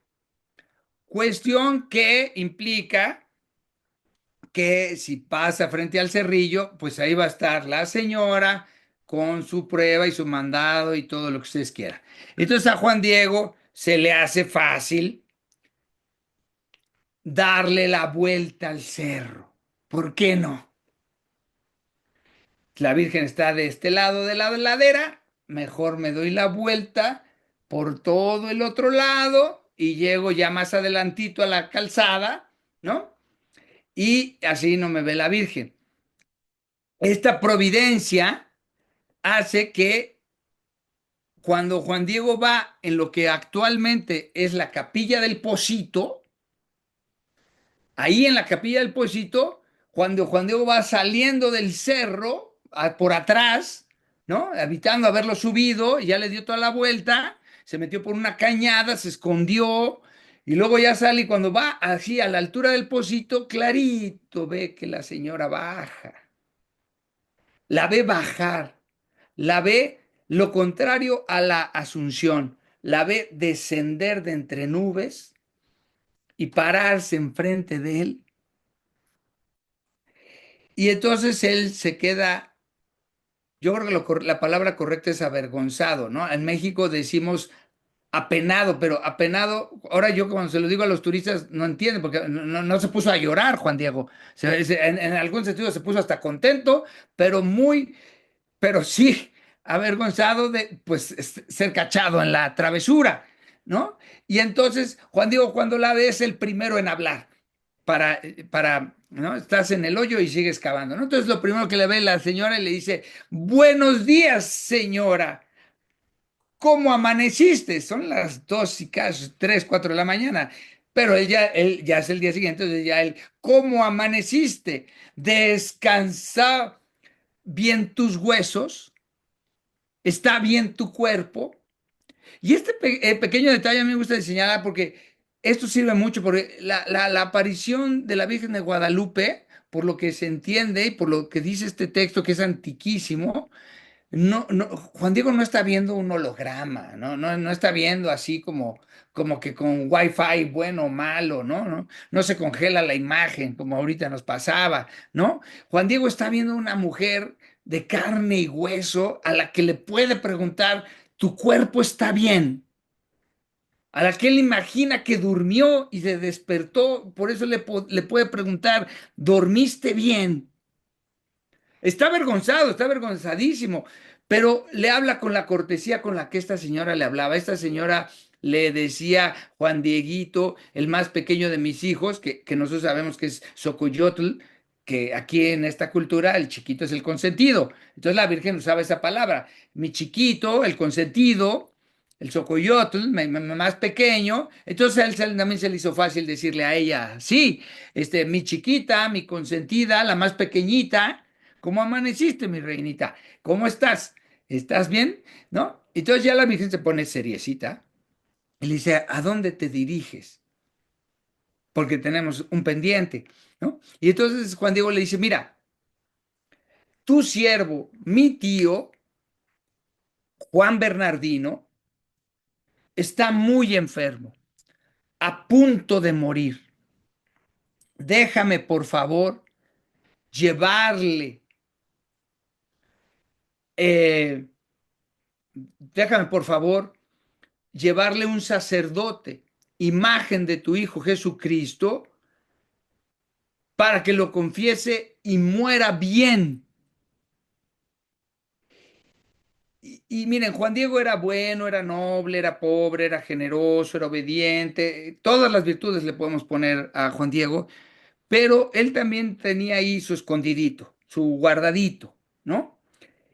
Cuestión que implica que si pasa frente al Cerrillo, pues ahí va a estar la señora con su prueba y su mandado y todo lo que ustedes quieran. Entonces a Juan Diego se le hace fácil darle la vuelta al cerro. ¿Por qué no? La Virgen está de este lado de la ladera, mejor me doy la vuelta por todo el otro lado y llego ya más adelantito a la calzada, ¿no? Y así no me ve la Virgen. Esta providencia hace que cuando Juan Diego va en lo que actualmente es la capilla del Pocito, ahí en la capilla del Pocito, cuando Juan Diego va saliendo del cerro por atrás, ¿no? Evitando haberlo subido, ya le dio toda la vuelta, se metió por una cañada, se escondió y luego ya sale y cuando va así a la altura del Pocito, clarito ve que la señora baja, la ve bajar, la ve lo contrario a la Asunción, la ve descender de entre nubes y pararse enfrente de él. Y entonces él se queda, yo creo que la palabra correcta es avergonzado, ¿no? En México decimos apenado, pero apenado, ahora yo cuando se lo digo a los turistas no entienden, porque no se puso a llorar Juan Diego. En algún sentido se puso hasta contento, pero pero sí avergonzado de pues ser cachado en la travesura, ¿no? Y entonces Juan Diego cuando la ve es el primero en hablar ¿no? Estás en el hoyo y sigues cavando, ¿no? Entonces lo primero que le ve la señora y le dice, buenos días, señora, ¿cómo amaneciste? Son las 2 y casi 3, 4 de la mañana, pero él ya es el día siguiente, entonces ya él, ¿cómo amaneciste? ¿Descansa bien tus huesos? ¿Está bien tu cuerpo? Y este pequeño detalle a mí me gusta señalar porque esto sirve mucho porque la aparición de la Virgen de Guadalupe, por lo que se entiende y por lo que dice este texto que es antiquísimo, Juan Diego no está viendo un holograma, no está viendo así como que con wifi bueno o malo, no se congela la imagen como ahorita nos pasaba, ¿no? Juan Diego está viendo una mujer de carne y hueso a la que le puede preguntar, ¿tu cuerpo está bien? a la que él imagina que durmió y se despertó. Por eso le puede preguntar, ¿dormiste bien? Está avergonzado, está avergonzadísimo, pero le habla con la cortesía con la que esta señora le hablaba. Esta señora le decía Juan Dieguito, el más pequeño de mis hijos, que nosotros sabemos que es Xocoyotl, que aquí en esta cultura el chiquito es el consentido. Entonces la Virgen usaba esa palabra. Mi chiquito, el consentido, el Xocoyotl, más pequeño. Entonces a él también se le hizo fácil decirle a ella, sí, mi chiquita, mi consentida, la más pequeñita. ¿Cómo amaneciste, mi reinita? ¿Cómo estás? ¿Estás bien? ¿No? Entonces ya la Virgen se pone seriecita y le dice, ¿a dónde te diriges? Porque tenemos un pendiente, ¿no? Y entonces Juan Diego le dice, mira, tu siervo, mi tío, Juan Bernardino, está muy enfermo, a punto de morir. Déjame, por favor, llevarle, eh, déjame, por favor, llevarle un sacerdote, imagen de tu Hijo Jesucristo, para que lo confiese y muera bien. Y miren, Juan Diego era bueno, era noble, era pobre, era generoso, era obediente. Todas las virtudes le podemos poner a Juan Diego, pero él también tenía ahí su escondidito, su guardadito, ¿no?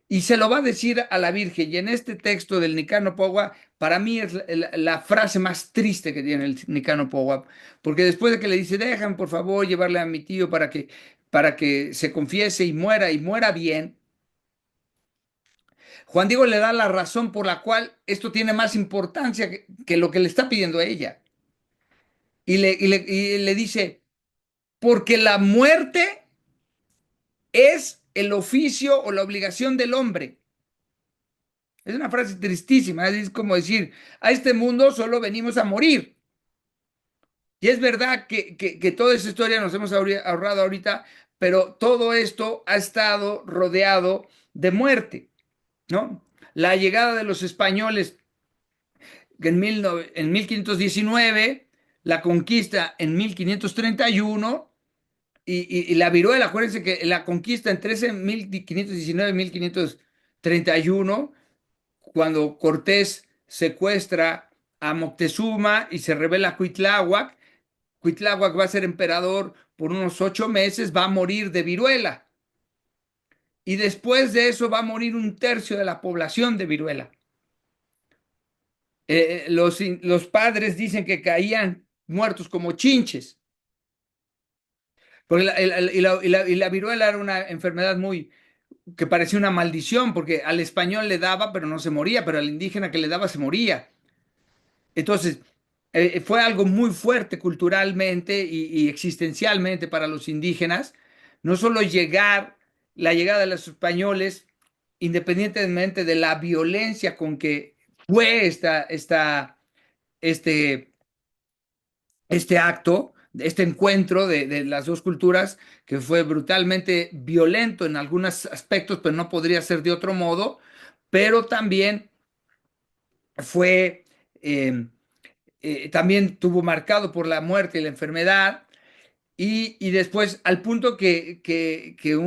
Y se lo va a decir a la Virgen. Y en este texto del Nicano Pogua, para mí es la frase más triste que tiene el Nicano Pogua, porque después de que le dice, dejan por favor llevarle a mi tío para que se confiese y muera bien, Juan Diego le da la razón por la cual esto tiene más importancia que lo que le está pidiendo a ella. Y le dice, porque la muerte es el oficio o la obligación del hombre. Es una frase tristísima, es como decir, a este mundo solo venimos a morir. Y es verdad que toda esa historia nos hemos ahorrado ahorita, pero todo esto ha estado rodeado de muerte, ¿no? La llegada de los españoles en 1519, la conquista en 1531 y la viruela, acuérdense que la conquista entre 1519 y 1531 cuando Cortés secuestra a Moctezuma y se revela Cuitláhuac. Cuitláhuac va a ser emperador por unos 8 meses, va a morir de viruela. Y después de eso va a morir un tercio de la población de viruela. Los padres dicen que caían muertos como chinches. Porque la viruela era una enfermedad muy que parecía una maldición, porque al español le daba, pero no se moría, pero al indígena que le daba se moría. Entonces, fue algo muy fuerte culturalmente y existencialmente para los indígenas, no solo la llegada de los españoles, independientemente de la violencia con que fue este, este acto, este encuentro de las dos culturas, que fue brutalmente violento en algunos aspectos, pero no podría ser de otro modo, pero también fue... eh, también tuvo marcado por la muerte y la enfermedad, y después al punto que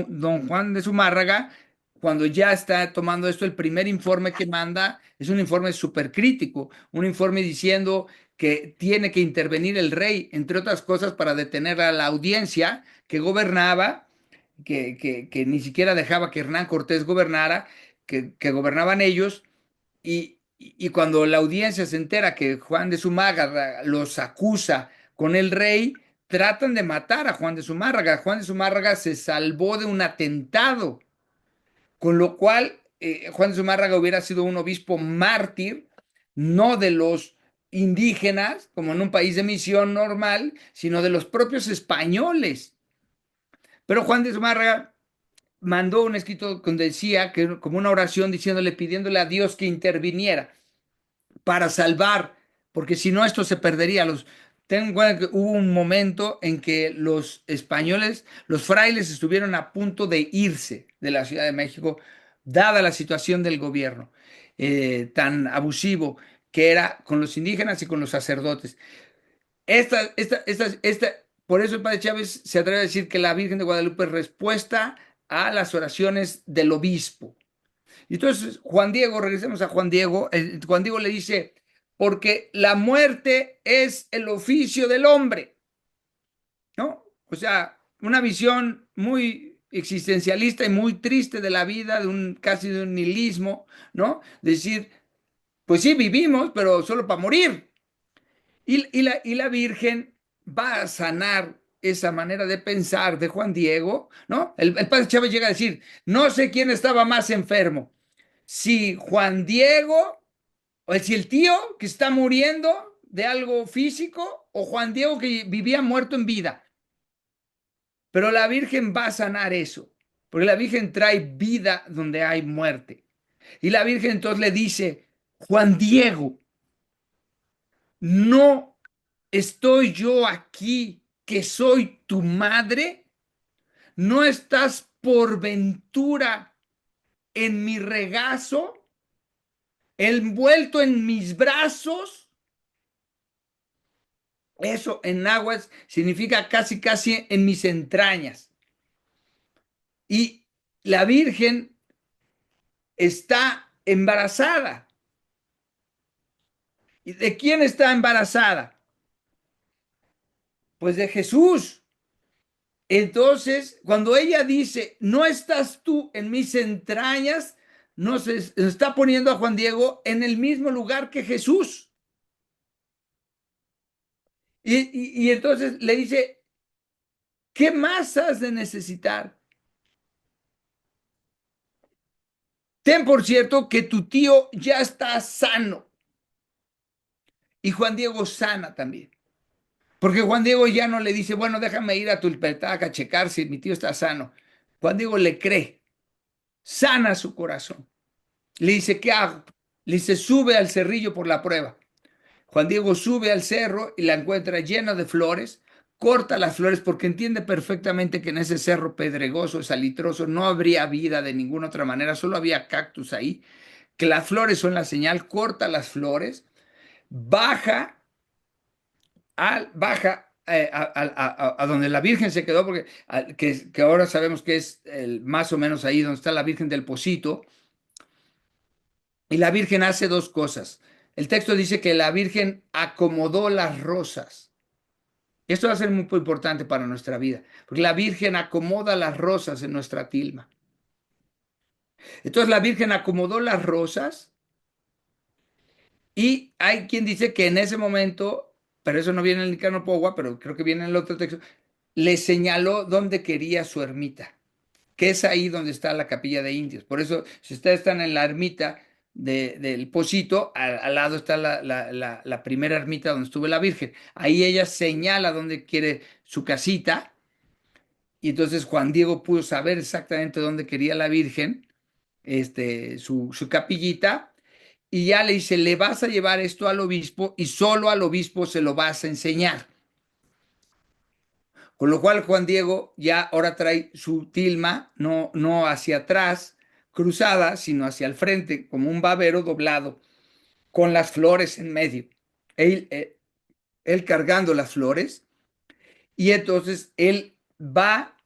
don Juan de Zumárraga, cuando ya está tomando esto, el primer informe que manda es un informe súper crítico, un informe diciendo que tiene que intervenir el rey, entre otras cosas, para detener a la audiencia que gobernaba, que ni siquiera dejaba que Hernán Cortés gobernara, que gobernaban ellos, y cuando la audiencia se entera que Juan de Zumárraga los acusa con el rey, tratan de matar a Juan de Zumárraga. Juan de Zumárraga se salvó de un atentado, con lo cual Juan de Zumárraga hubiera sido un obispo mártir, no de los indígenas, como en un país de misión normal, sino de los propios españoles. Pero Juan de Zumárraga mandó un escrito donde decía, que, como una oración diciéndole, pidiéndole a Dios que interviniera para salvar, porque si no esto se perdería. Ten en cuenta que hubo un momento en que los españoles, los frailes estuvieron a punto de irse de la Ciudad de México, dada la situación del gobierno tan abusivo. que era con los indígenas y con los sacerdotes. Por eso el padre Chávez se atreve a decir que la Virgen de Guadalupe es respuesta a las oraciones del obispo. Y entonces Juan Diego, regresemos a Juan Diego, Juan Diego le dice, porque la muerte es el oficio del hombre, ¿no? O sea, una visión muy existencialista y muy triste de la vida, casi de un nihilismo, ¿no? Decir, pues sí, vivimos, pero solo para morir. Y la Virgen va a sanar esa manera de pensar de Juan Diego, ¿no? El padre Chávez llega a decir, no sé quién estaba más enfermo, si Juan Diego, o si el tío que está muriendo de algo físico, o Juan Diego que vivía muerto en vida. Pero la Virgen va a sanar eso, porque la Virgen trae vida donde hay muerte. Y la Virgen entonces le dice, Juan Diego, ¿no estoy yo aquí que soy tu madre? ¿No estás por ventura en mi regazo, envuelto en mis brazos? Eso en náhuatl significa casi, casi en mis entrañas. Y la Virgen está embarazada. ¿Y de quién está embarazada? Pues de Jesús. Entonces, cuando ella dice, no estás tú en mis entrañas, no se está poniendo a Juan Diego en el mismo lugar que Jesús. Y entonces le dice, ¿qué más has de necesitar? Ten por cierto que tu tío ya está sano. Y Juan Diego sana también. Porque Juan Diego ya no le dice, bueno, déjame ir a Tulpetac a checar si mi tío está sano. Juan Diego le cree, sana su corazón. Le dice, ¿qué hago? Le dice, sube al cerrillo por la prueba. Juan Diego sube al cerro y la encuentra llena de flores, corta las flores porque entiende perfectamente que en ese cerro pedregoso, salitroso, no habría vida de ninguna otra manera, solo había cactus ahí, que las flores son la señal, corta las flores, baja, baja a donde la Virgen se quedó, porque que ahora sabemos que es más o menos ahí donde está la Virgen del Pocito, y la Virgen hace dos cosas. El texto dice que la Virgen acomodó las rosas. Esto va a ser muy importante para nuestra vida, porque la Virgen acomoda las rosas en nuestra tilma. Entonces la Virgen acomodó las rosas y hay quien dice que en ese momento, pero eso no viene en el Nicano Pogua, pero creo que viene en el otro texto, le señaló dónde quería su ermita, que es ahí donde está la capilla de indios. Por eso, si ustedes están en la ermita del Pocito, al lado está la primera ermita donde estuvo la Virgen. Ahí ella señala dónde quiere su casita. Y entonces Juan Diego pudo saber exactamente dónde quería la Virgen, su capillita, y ya le dice, le vas a llevar esto al obispo y solo al obispo se lo vas a enseñar. Con lo cual Juan Diego ya ahora trae su tilma, no hacia atrás, cruzada, sino hacia el frente, como un babero doblado, con las flores en medio. Él cargando las flores, y entonces él va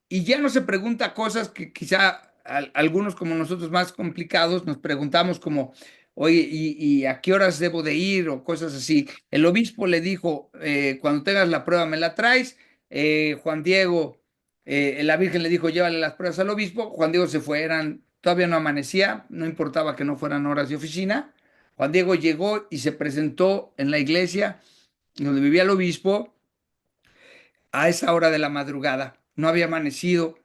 y ya no se pregunta cosas que quizá algunos como nosotros más complicados nos preguntamos como, oye, ¿y a qué horas debo de ir? O cosas así. El obispo le dijo, cuando tengas la prueba me la traes. Juan Diego, la Virgen le dijo, llévale las pruebas al obispo. Juan Diego se fue, todavía no amanecía, no importaba que no fueran horas de oficina. Juan Diego llegó y se presentó en la iglesia donde vivía el obispo a esa hora de la madrugada. No había amanecido,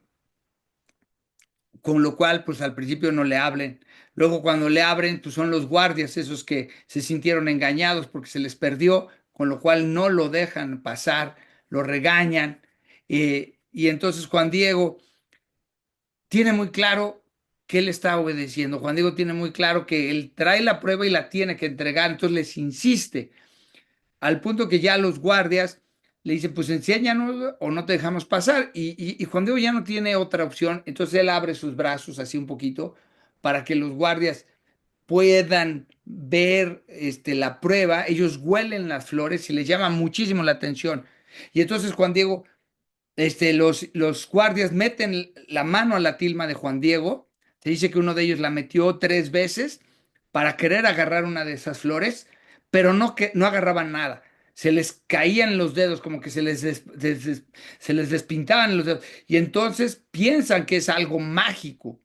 con lo cual, pues al principio no le hablen. Luego cuando le abren, pues son los guardias, esos que se sintieron engañados porque se les perdió, con lo cual no lo dejan pasar, lo regañan. Y entonces Juan Diego tiene muy claro que él está obedeciendo. Juan Diego tiene muy claro que él trae la prueba y la tiene que entregar, entonces les insiste al punto que ya los guardias le dicen, pues enséñanos o no te dejamos pasar. Y Juan Diego ya no tiene otra opción, entonces él abre sus brazos así un poquito para que los guardias puedan ver la prueba, ellos huelen las flores y les llama muchísimo la atención. Y entonces Juan Diego, los guardias meten la mano a la tilma de Juan Diego. Se dice que uno de ellos la metió 3 veces para querer agarrar una de esas flores, pero no, que, no agarraban nada. Se les caían los dedos, como que se les despintaban los dedos. Y entonces piensan que es algo mágico,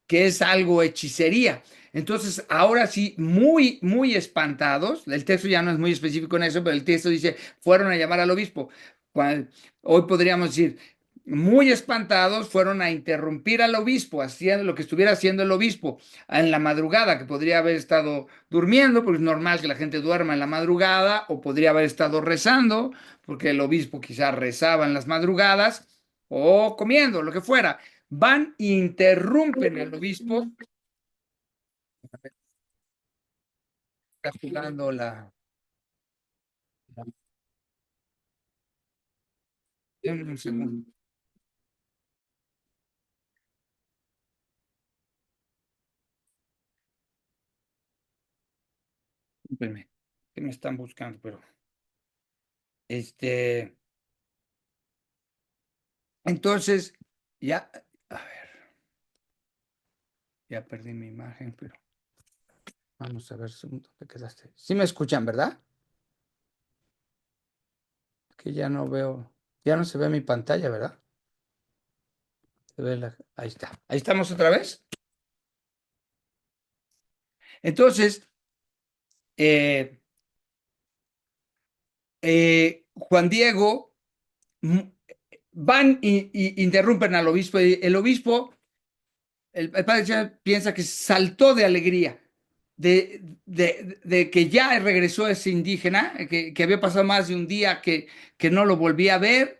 que es algo hechicería. Entonces, ahora sí, muy, muy espantados, el texto ya no es muy específico en eso, pero el texto dice, fueron a llamar al obispo. Hoy podríamos decir, muy espantados, fueron a interrumpir al obispo, haciendo lo que estuviera haciendo el obispo en la madrugada, que podría haber estado durmiendo, porque es normal que la gente duerma en la madrugada, o podría haber estado rezando, porque el obispo quizás rezaba en las madrugadas, o comiendo, lo que fuera. Van e interrumpen al obispo. Está jugando Denme un segundo. Discúlpenme, que me están buscando, pero este, entonces, ya, a ver, ya perdí mi imagen, pero vamos a ver, ¿dónde te quedaste? Sí me escuchan, ¿verdad? Que ya no veo, ya no se ve mi pantalla, ¿verdad? Ahí está. Ahí estamos otra vez. Entonces, eh, Juan Diego, mm, van y interrumpen al obispo. Y el obispo, el padre Chávez piensa que saltó de alegría de que ya regresó ese indígena, que había pasado más de un día que no lo volvía a ver.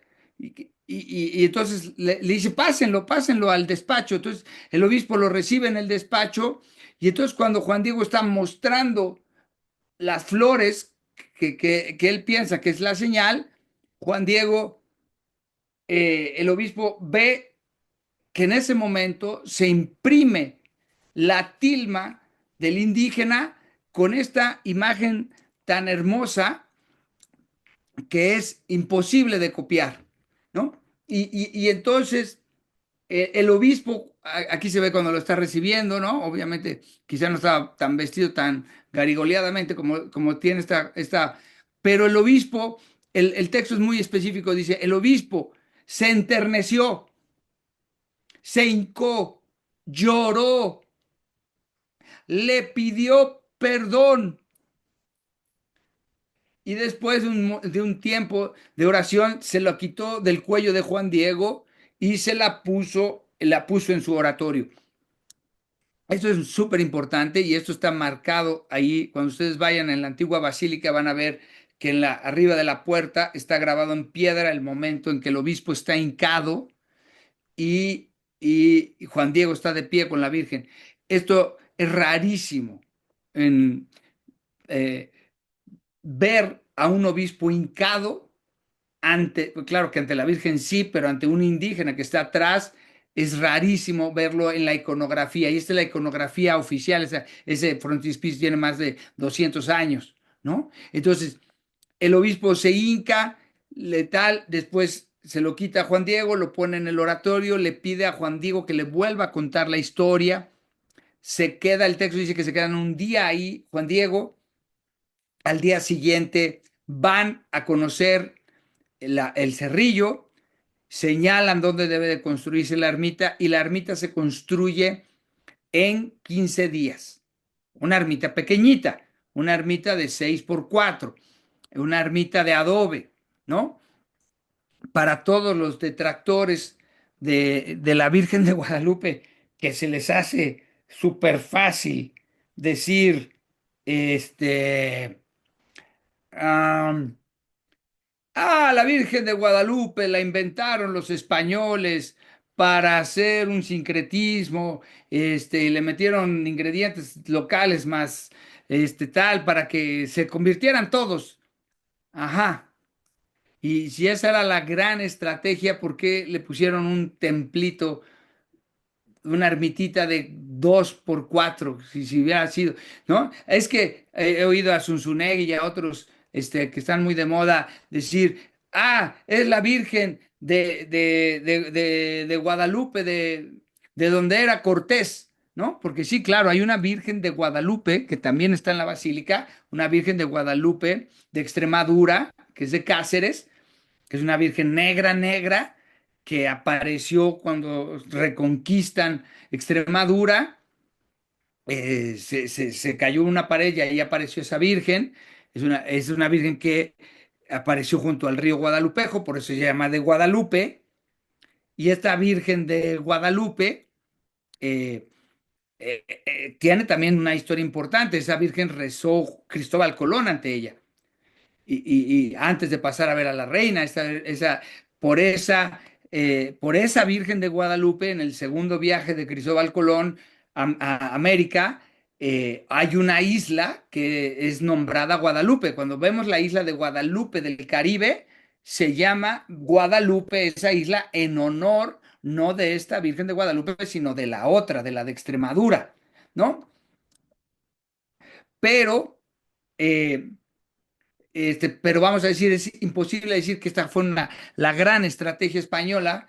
Y entonces le dice, pásenlo, pásenlo al despacho. Entonces el obispo lo recibe en el despacho. Y entonces cuando Juan Diego está mostrando las flores que él piensa que es la señal, Juan Diego, el obispo ve que en ese momento se imprime la tilma del indígena con esta imagen tan hermosa que es imposible de copiar, ¿no? Y entonces el obispo, aquí se ve cuando lo está recibiendo, ¿no? Obviamente quizá no estaba tan vestido tan garigoleadamente como tiene pero el obispo, el texto es muy específico, dice, el obispo se enterneció, se hincó, lloró, le pidió perdón y después de un tiempo de oración se lo quitó del cuello de Juan Diego y la puso en su oratorio. Esto es súper importante y esto está marcado ahí. Cuando ustedes vayan en la antigua basílica van a ver que arriba de la puerta está grabado en piedra el momento en que el obispo está hincado y, y Juan Diego está de pie con la Virgen. Esto es rarísimo en, eh, ver a un obispo hincado ante, pues claro que ante la Virgen sí, pero ante un indígena que está atrás, es rarísimo verlo en la iconografía. Y esta es la iconografía oficial, ese frontispicio tiene más de 200 años, ¿no? Entonces, el obispo se hinca, letal, después se lo quita a Juan Diego, lo pone en el oratorio, le pide a Juan Diego que le vuelva a contar la historia. Se queda, el texto dice que se quedan un día ahí, Juan Diego. Al día siguiente van a conocer el Cerrillo, señalan dónde debe de construirse la ermita y la ermita se construye en 15 días. Una ermita pequeñita, una ermita de 6 por 4, una ermita de adobe, ¿no? Para todos los detractores de la Virgen de Guadalupe, que se les hace súper fácil decir, este, um, la Virgen de Guadalupe la inventaron los españoles para hacer un sincretismo, y le metieron ingredientes locales más, tal, para que se convirtieran todos. Ajá. Y si esa era la gran estrategia, ¿por qué le pusieron un templito una ermitita de 2 por 4, si hubiera sido, ¿no? Es que he oído a Zunzunegui y a otros que están muy de moda decir, es la Virgen de Guadalupe, de donde era Cortés, ¿no? Porque sí, claro, hay una Virgen de Guadalupe que también está en la Basílica, una Virgen de Guadalupe de Extremadura, que es de Cáceres, que es una virgen negra, negra, que apareció cuando reconquistan Extremadura. Se cayó una pared y ahí apareció esa virgen. Es una virgen que apareció junto al río Guadalupejo, por eso se llama de Guadalupe. Y esta virgen de Guadalupe eh, tiene también una historia importante. Esa virgen rezó Cristóbal Colón ante ella. Y antes de pasar a ver a la reina, por esa, por esa Virgen de Guadalupe, en el segundo viaje de Cristóbal Colón a América, hay una isla que es nombrada Guadalupe. Cuando vemos la isla de Guadalupe del Caribe, se llama Guadalupe esa isla en honor no de esta Virgen de Guadalupe, sino de la otra, de la de Extremadura, ¿no? Pero eh, pero vamos a decir, es imposible decir que esta fue la gran estrategia española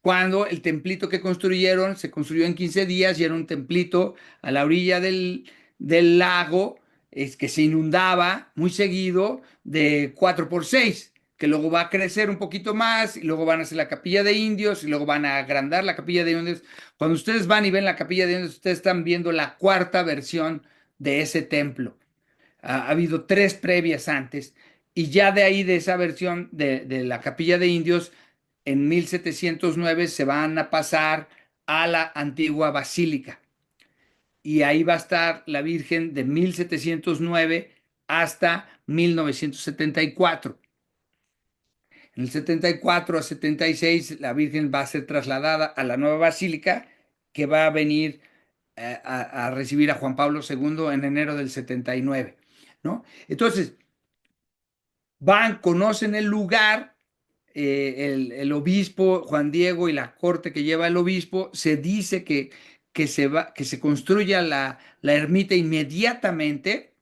cuando el templito que construyeron se construyó en 15 días y era un templito a la orilla del lago, que se inundaba muy seguido de 4 por 6, que luego va a crecer un poquito más y luego van a hacer la capilla de indios y luego van a agrandar la capilla de indios. Cuando ustedes van y ven la capilla de indios, ustedes están viendo la cuarta versión de ese templo. Ha habido 3 previas antes, y ya de ahí, de esa versión de la Capilla de Indios, en 1709 se van a pasar a la antigua basílica. Y ahí va a estar la Virgen de 1709 hasta 1974. En el 74 a 76 la Virgen va a ser trasladada a la nueva basílica, que va a venir a recibir a Juan Pablo II en enero del 79, ¿no? Entonces, van, conocen el lugar, el obispo Juan Diego y la corte que lleva el obispo, se dice que se construya la ermita inmediatamente,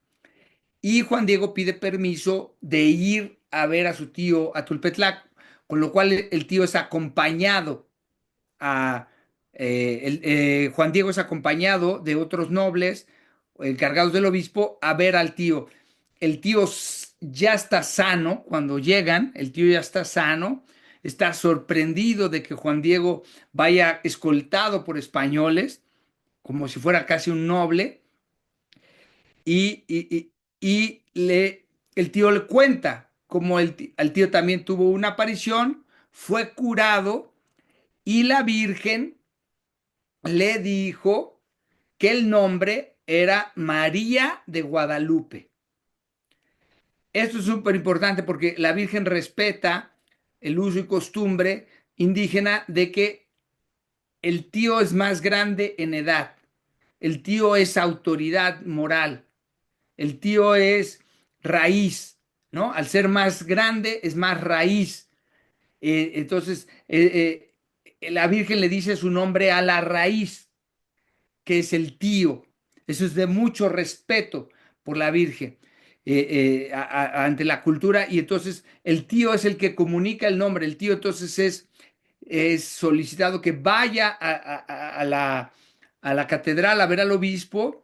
y Juan Diego pide permiso de ir a ver a su tío a Tulpetlac, con lo cual el tío es acompañado a Juan Diego es acompañado de otros nobles encargados del obispo a ver al tío. El tío ya está sano cuando llegan, el tío ya está sano, está sorprendido de que Juan Diego vaya escoltado por españoles, como si fuera casi un noble, y el tío le cuenta cómo el tío también tuvo una aparición, fue curado, y la Virgen le dijo que el nombre era María de Guadalupe. Esto es súper importante porque la Virgen respeta el uso y costumbre indígena de que el tío es más grande en edad, el tío es autoridad moral, el tío es raíz, ¿no? Al ser más grande es más raíz. Entonces, la Virgen le dice su nombre a la raíz, que es el tío. Eso es de mucho respeto por la Virgen ante la cultura. Y entonces el tío es el que comunica el nombre. El tío entonces es solicitado que vaya a la catedral a ver al obispo.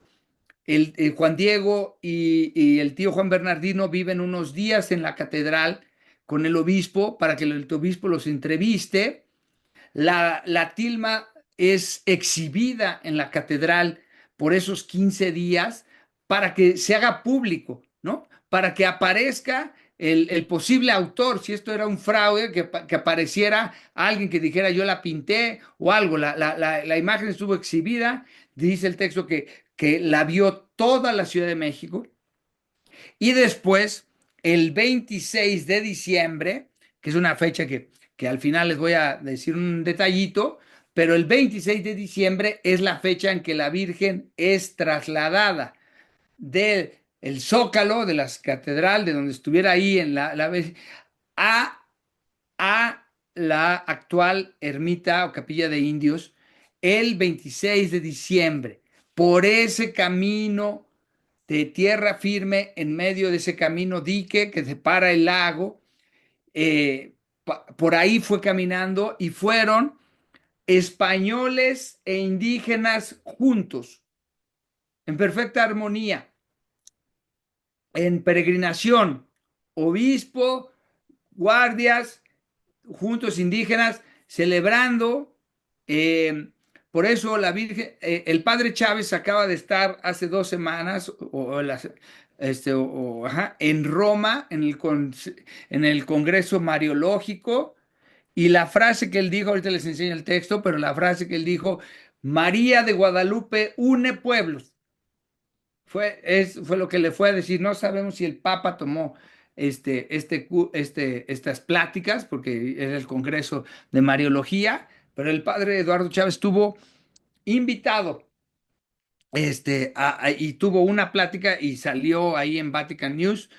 Juan Diego y el tío Juan Bernardino viven unos días en la catedral con el obispo para que el obispo los entreviste. La tilma es exhibida en la catedral por esos 15 días para que se haga público, ¿no? Para que aparezca el posible autor, si esto era un fraude, que apareciera alguien que dijera yo la pinté o algo. La imagen estuvo exhibida, dice el texto que la vio toda la Ciudad de México, y después, el 26 de diciembre, que es una fecha que al final les voy a decir un detallito, pero el 26 de diciembre es la fecha en que la Virgen es trasladada del Zócalo, de la catedral, de donde estuviera ahí a, a la actual ermita o capilla de indios el 26 de diciembre, por ese camino de tierra firme, en medio de ese camino dique que separa el lago. Por ahí fue caminando y fueron españoles e indígenas juntos, en perfecta armonía, en peregrinación, obispo, guardias, juntos indígenas, celebrando. eh, por eso la Virgen, el padre Chávez acaba de estar hace 2 semanas ajá, en Roma, en el Congreso Mariológico, y la frase que él dijo, ahorita les enseño el texto, pero la frase que él dijo: María de Guadalupe une pueblos. Fue lo que le fue a decir. No sabemos si el Papa tomó estas pláticas, porque era el Congreso de Mariología, pero el padre Eduardo Chávez estuvo invitado y tuvo una plática y salió ahí en Vatican News.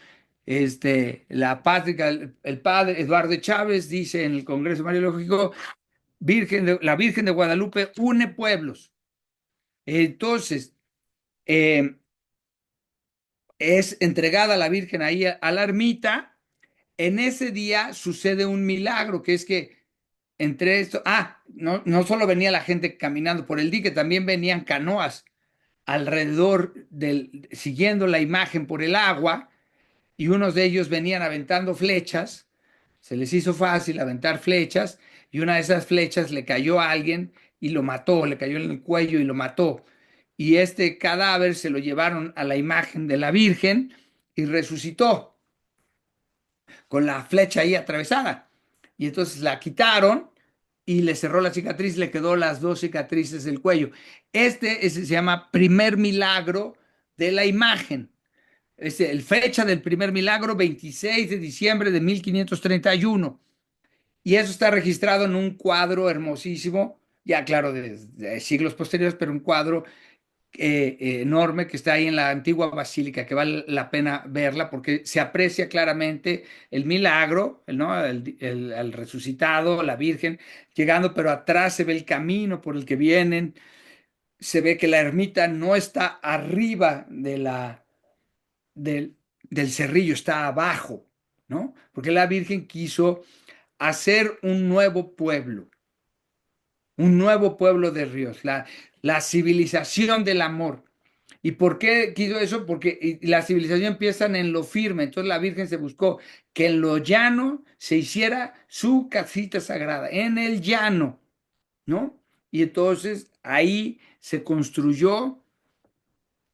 La plática, el padre Eduardo Chávez dice en el Congreso Mariológico: la Virgen de Guadalupe une pueblos. Entonces, eh, es entregada la Virgen ahí a la ermita. En ese día sucede un milagro, que es que entre esto, no solo venía la gente caminando por el dique, también venían canoas alrededor siguiendo la imagen por el agua, y unos de ellos venían aventando flechas. Se les hizo fácil aventar flechas, y una de esas flechas le cayó a alguien y lo mató, le cayó en el cuello y lo mató. Y este cadáver se lo llevaron a la imagen de la Virgen y resucitó con la flecha ahí atravesada. Y entonces la quitaron y le cerró la cicatriz, le quedó las dos cicatrices del cuello. Se llama primer milagro de la imagen. Es el fecha del primer milagro, 26 de diciembre de 1531. Y eso está registrado en un cuadro hermosísimo, ya claro, de siglos posteriores, pero un cuadro enorme que está ahí en la antigua basílica, que vale la pena verla porque se aprecia claramente el milagro, ¿no? El resucitado, la Virgen llegando, pero atrás se ve el camino por el que vienen. Se ve que la ermita no está arriba del cerrillo, está abajo, ¿no? Porque la Virgen quiso hacer un nuevo pueblo de ríos, la civilización del amor. ¿Y por qué quiso eso? Porque la civilización empieza en lo firme. Entonces la Virgen se buscó que en lo llano se hiciera su casita sagrada, en el llano, ¿no? Y entonces ahí se construyó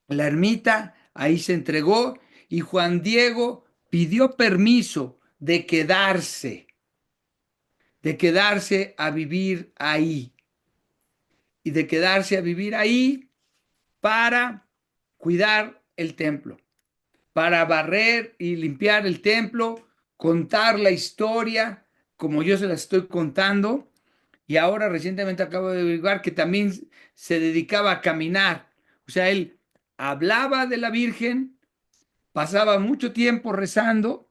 la ermita, ahí se entregó, y Juan Diego pidió permiso de quedarse a vivir ahí, y de quedarse a vivir ahí para cuidar el templo, para barrer y limpiar el templo, contar la historia como yo se la estoy contando. Y ahora recientemente acabo de averiguar que también se dedicaba a caminar. O sea, él hablaba de la Virgen, pasaba mucho tiempo rezando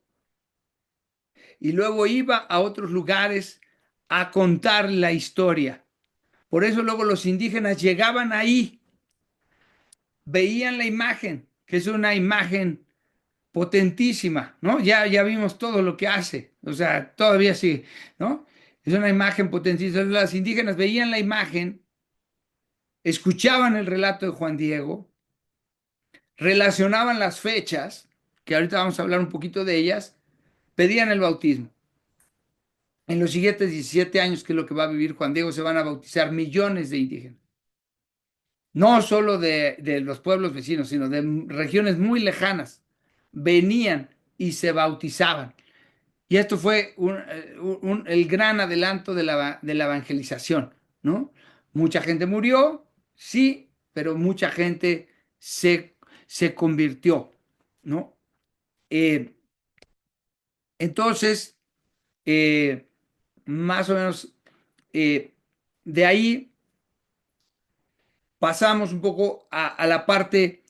y luego iba a otros lugares a contar la historia. Por eso luego los indígenas llegaban ahí, veían la imagen, que es una imagen potentísima, ¿no? Ya vimos todo lo que hace, o sea, todavía sí, ¿no? Es una imagen potentísima. Las indígenas veían la imagen, escuchaban el relato de Juan Diego, relacionaban las fechas, que ahorita vamos a hablar un poquito de ellas, pedían el bautismo. En los siguientes 17 años, que es lo que va a vivir Juan Diego, se van a bautizar millones de indígenas. No solo de los pueblos vecinos, sino de regiones muy lejanas. Venían y se bautizaban. Y esto fue el gran adelanto de la evangelización, ¿no? Mucha gente murió, sí, pero mucha gente se convirtió, ¿no? Eh, entonces, eh, más o menos, eh, de ahí pasamos un poco a la parte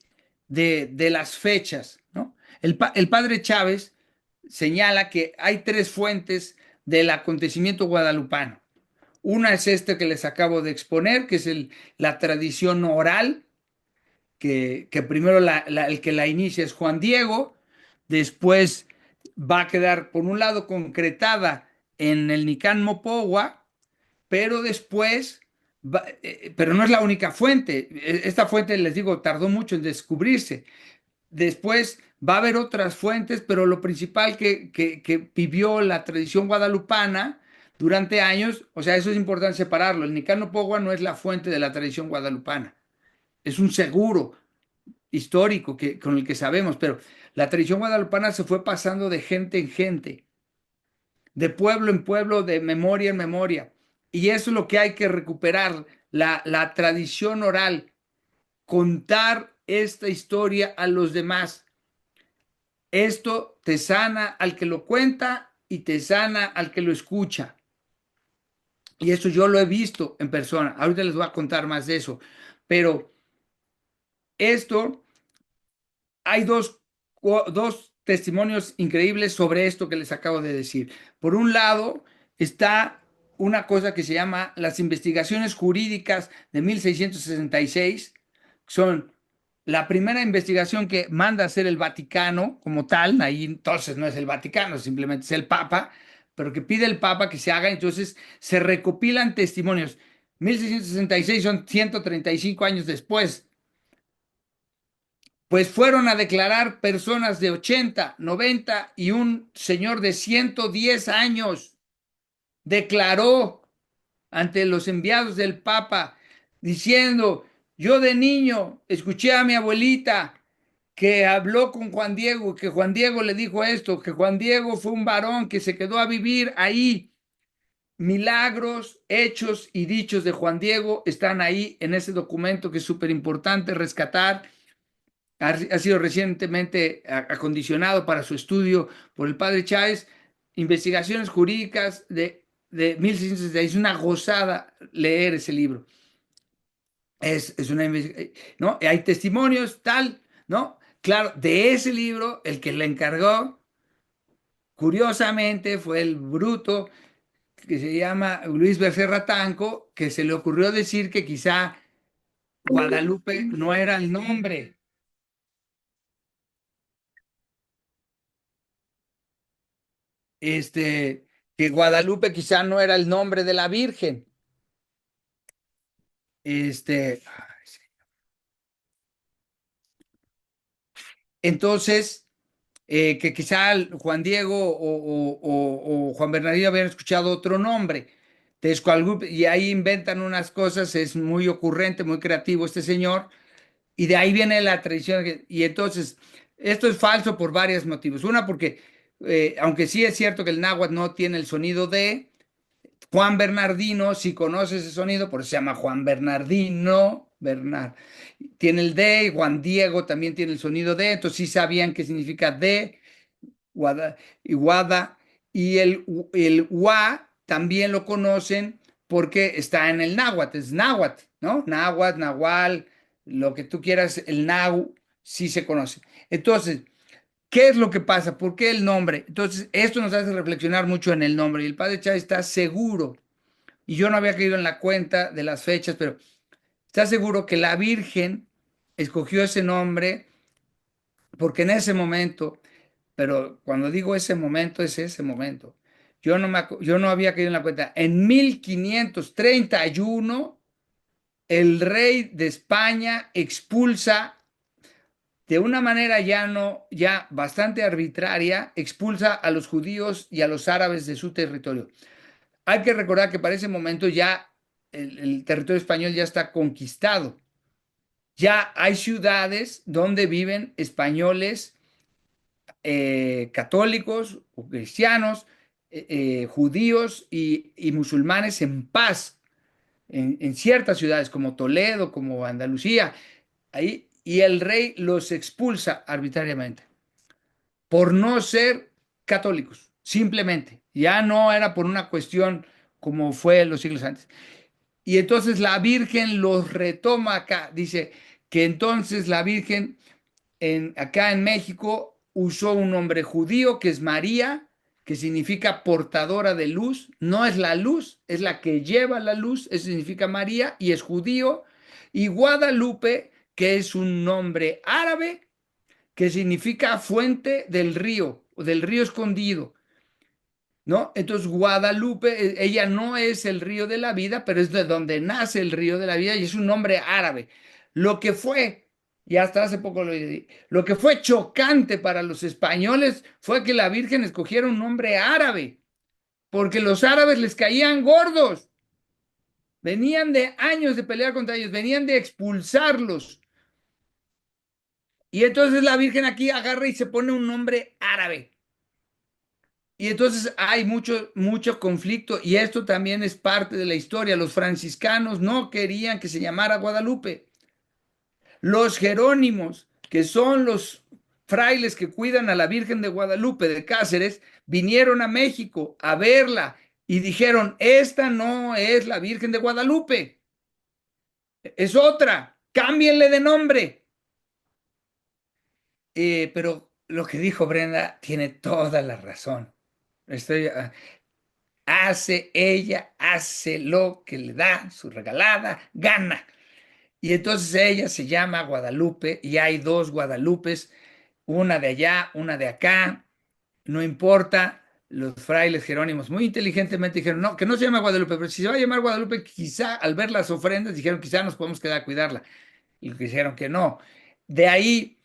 de las fechas, ¿no? El padre Chávez señala que hay tres fuentes del acontecimiento guadalupano. Una es este que les acabo de exponer, que es la tradición oral, que primero el que la inicia es Juan Diego, después va a quedar por un lado concretada en el Nican Mopogua, pero después, pero no es la única fuente. Esta fuente, les digo, tardó mucho en descubrirse. Después va a haber otras fuentes, pero lo principal que vivió la tradición guadalupana durante años, o sea, eso es importante separarlo. El Nicano Pogua no es la fuente de la tradición guadalupana, es un seguro histórico con el que sabemos, pero la tradición guadalupana se fue pasando de gente en gente, de pueblo en pueblo, de memoria en memoria. Y eso es lo que hay que recuperar, la tradición oral, contar esta historia a los demás. Esto te sana al que lo cuenta y te sana al que lo escucha. Y eso yo lo he visto en persona. Ahorita les voy a contar más de eso. Pero esto, hay dos testimonios increíbles sobre esto que les acabo de decir. Por un lado, está una cosa que se llama las investigaciones jurídicas de 1666. Son la primera investigación que manda a hacer el Vaticano como tal. Ahí entonces no es el Vaticano, simplemente es el Papa, pero que pide el Papa que se haga. Entonces se recopilan testimonios. 1666 son 135 años después. Pues fueron a declarar personas de 80, 90 y un señor de 110 años. Declaró ante los enviados del Papa diciendo, yo de niño escuché a mi abuelita que habló con Juan Diego, que Juan Diego le dijo esto, que Juan Diego fue un varón que se quedó a vivir ahí. Milagros, hechos y dichos de Juan Diego están ahí en ese documento que es súper importante rescatar. Ha sido recientemente acondicionado para su estudio por el padre Chávez. Investigaciones jurídicas de 1660. Es una gozada leer ese libro. Es una ¿no? Hay testimonios, tal, ¿no? Claro, de ese libro, el que le encargó, curiosamente, fue el bruto que se llama Luis Becerra Tanco, que se le ocurrió decir que quizá Guadalupe no era el nombre. este, que Guadalupe quizá no era el nombre de la Virgen. Este, entonces, que quizá Juan Diego o Juan Bernardino habían escuchado otro nombre. Entonces, y ahí inventan unas cosas, es muy ocurrente, muy creativo este señor, y de ahí viene la tradición. Y entonces, esto es falso por varios motivos. Una, porque aunque sí es cierto que el náhuatl no tiene el sonido de, Juan Bernardino, si conoce ese sonido, por eso se llama Juan Bernardino, Bernard. Tiene el D, y Juan Diego también tiene el sonido D, entonces sí sabían qué significa D, Guada, y el Ua también lo conocen porque está en el náhuatl, es náhuatl, ¿no? Náhuatl, nahual, lo que tú quieras, el nahu, sí se conoce. Entonces, ¿qué es lo que pasa? ¿Por qué el nombre? Entonces, esto nos hace reflexionar mucho en el nombre. Y el padre Chávez está seguro, y yo no había caído en la cuenta de las fechas, pero está seguro que la Virgen escogió ese nombre porque en ese momento, pero cuando digo ese momento, es ese momento. Yo no había caído en la cuenta. En 1531, el rey de España expulsa de una manera ya no, ya bastante arbitraria, expulsa a los judíos y a los árabes de su territorio. Hay que recordar que para ese momento ya el territorio español ya está conquistado. Ya hay ciudades donde viven españoles católicos o cristianos, judíos y musulmanes en paz, en ciertas ciudades como Toledo, como Andalucía, ahí, y el rey los expulsa arbitrariamente por no ser católicos, simplemente. Ya no era por una cuestión como fue los siglos antes. Y entonces la Virgen los retoma acá. Dice que entonces la Virgen acá en México usó un nombre judío que es María, que significa portadora de luz, no es la luz, es la que lleva la luz, eso significa María y es judío, y Guadalupe, que es un nombre árabe que significa fuente del río o del río escondido, ¿no? Entonces Guadalupe, ella no es el río de la vida, pero es de donde nace el río de la vida y es un nombre árabe. Lo que fue, y hasta hace poco lo que fue chocante para los españoles fue que la Virgen escogiera un nombre árabe, porque los árabes les caían gordos, venían de años de pelear contra ellos, venían de expulsarlos. Y entonces la Virgen aquí agarra y se pone un nombre árabe. Y entonces hay mucho conflicto y esto también es parte de la historia. Los franciscanos no querían que se llamara Guadalupe. Los jerónimos, que son los frailes que cuidan a la Virgen de Guadalupe de Cáceres, vinieron a México a verla y dijeron, esta no es la Virgen de Guadalupe, es otra, cámbienle de nombre. Pero lo que dijo Brenda tiene toda la razón. Estoy, ella hace lo que le da su regalada gana. Y entonces ella se llama Guadalupe y hay dos Guadalupes, una de allá, una de acá, no importa. Los frailes jerónimos muy inteligentemente dijeron, no, que no se llama Guadalupe, pero si se va a llamar Guadalupe, quizá al ver las ofrendas dijeron, quizá nos podemos quedar a cuidarla. Y dijeron que no. De ahí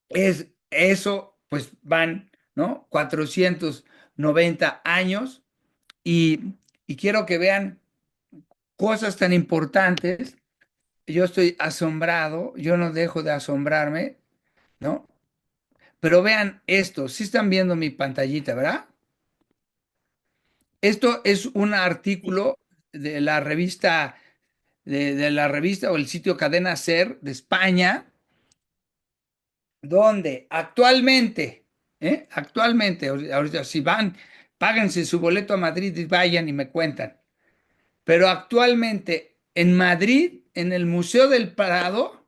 es eso, pues van, ¿no? 490 años y quiero que vean cosas tan importantes. Yo estoy asombrado, yo no dejo de asombrarme, ¿no? Pero vean esto, si están viendo mi pantallita, ¿verdad? Esto es un artículo de la revista, de la revista o el sitio Cadena Ser de España, donde actualmente, actualmente, ahorita si van, páganse su boleto a Madrid y vayan y me cuentan. Pero actualmente en Madrid, en el Museo del Prado,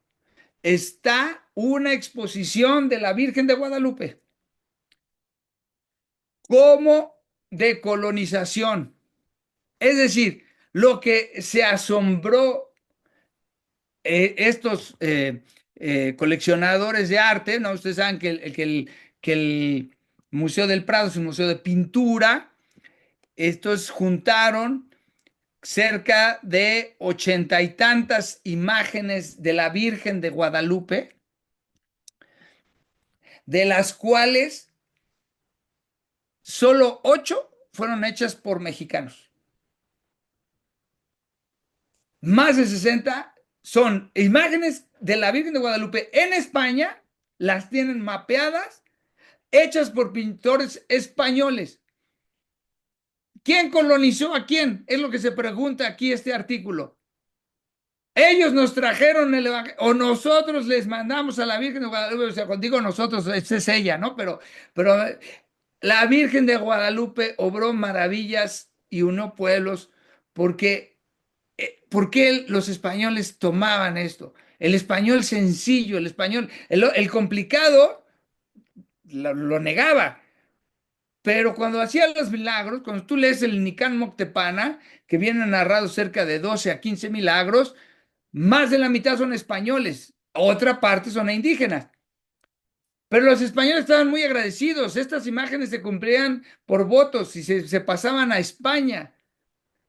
está una exposición de la Virgen de Guadalupe como decolonización. Es decir, lo que se asombró estos coleccionadores de arte, ¿no? Ustedes saben que el Museo del Prado es un museo de pintura. Estos juntaron cerca de 80 y tantas imágenes de la Virgen de Guadalupe, de las cuales solo 8 fueron hechas por mexicanos. Más de 60 son imágenes de la Virgen de Guadalupe en España, las tienen mapeadas, hechas por pintores españoles. ¿Quién colonizó a quién? Es lo que se pregunta aquí este artículo. Ellos nos trajeron el evangelio, o nosotros les mandamos a la Virgen de Guadalupe, o sea, contigo nosotros, esa es ella, ¿no? Pero la Virgen de Guadalupe obró maravillas y unió pueblos porque, ¿por qué los españoles tomaban esto? El español sencillo, el español, el complicado lo negaba. Pero cuando hacía los milagros, cuando tú lees el Nicán Moctepana, que vienen narrados cerca de 12 a 15 milagros, más de la mitad son españoles, otra parte son indígenas. Pero los españoles estaban muy agradecidos. Estas imágenes se cumplían por votos y se pasaban a España.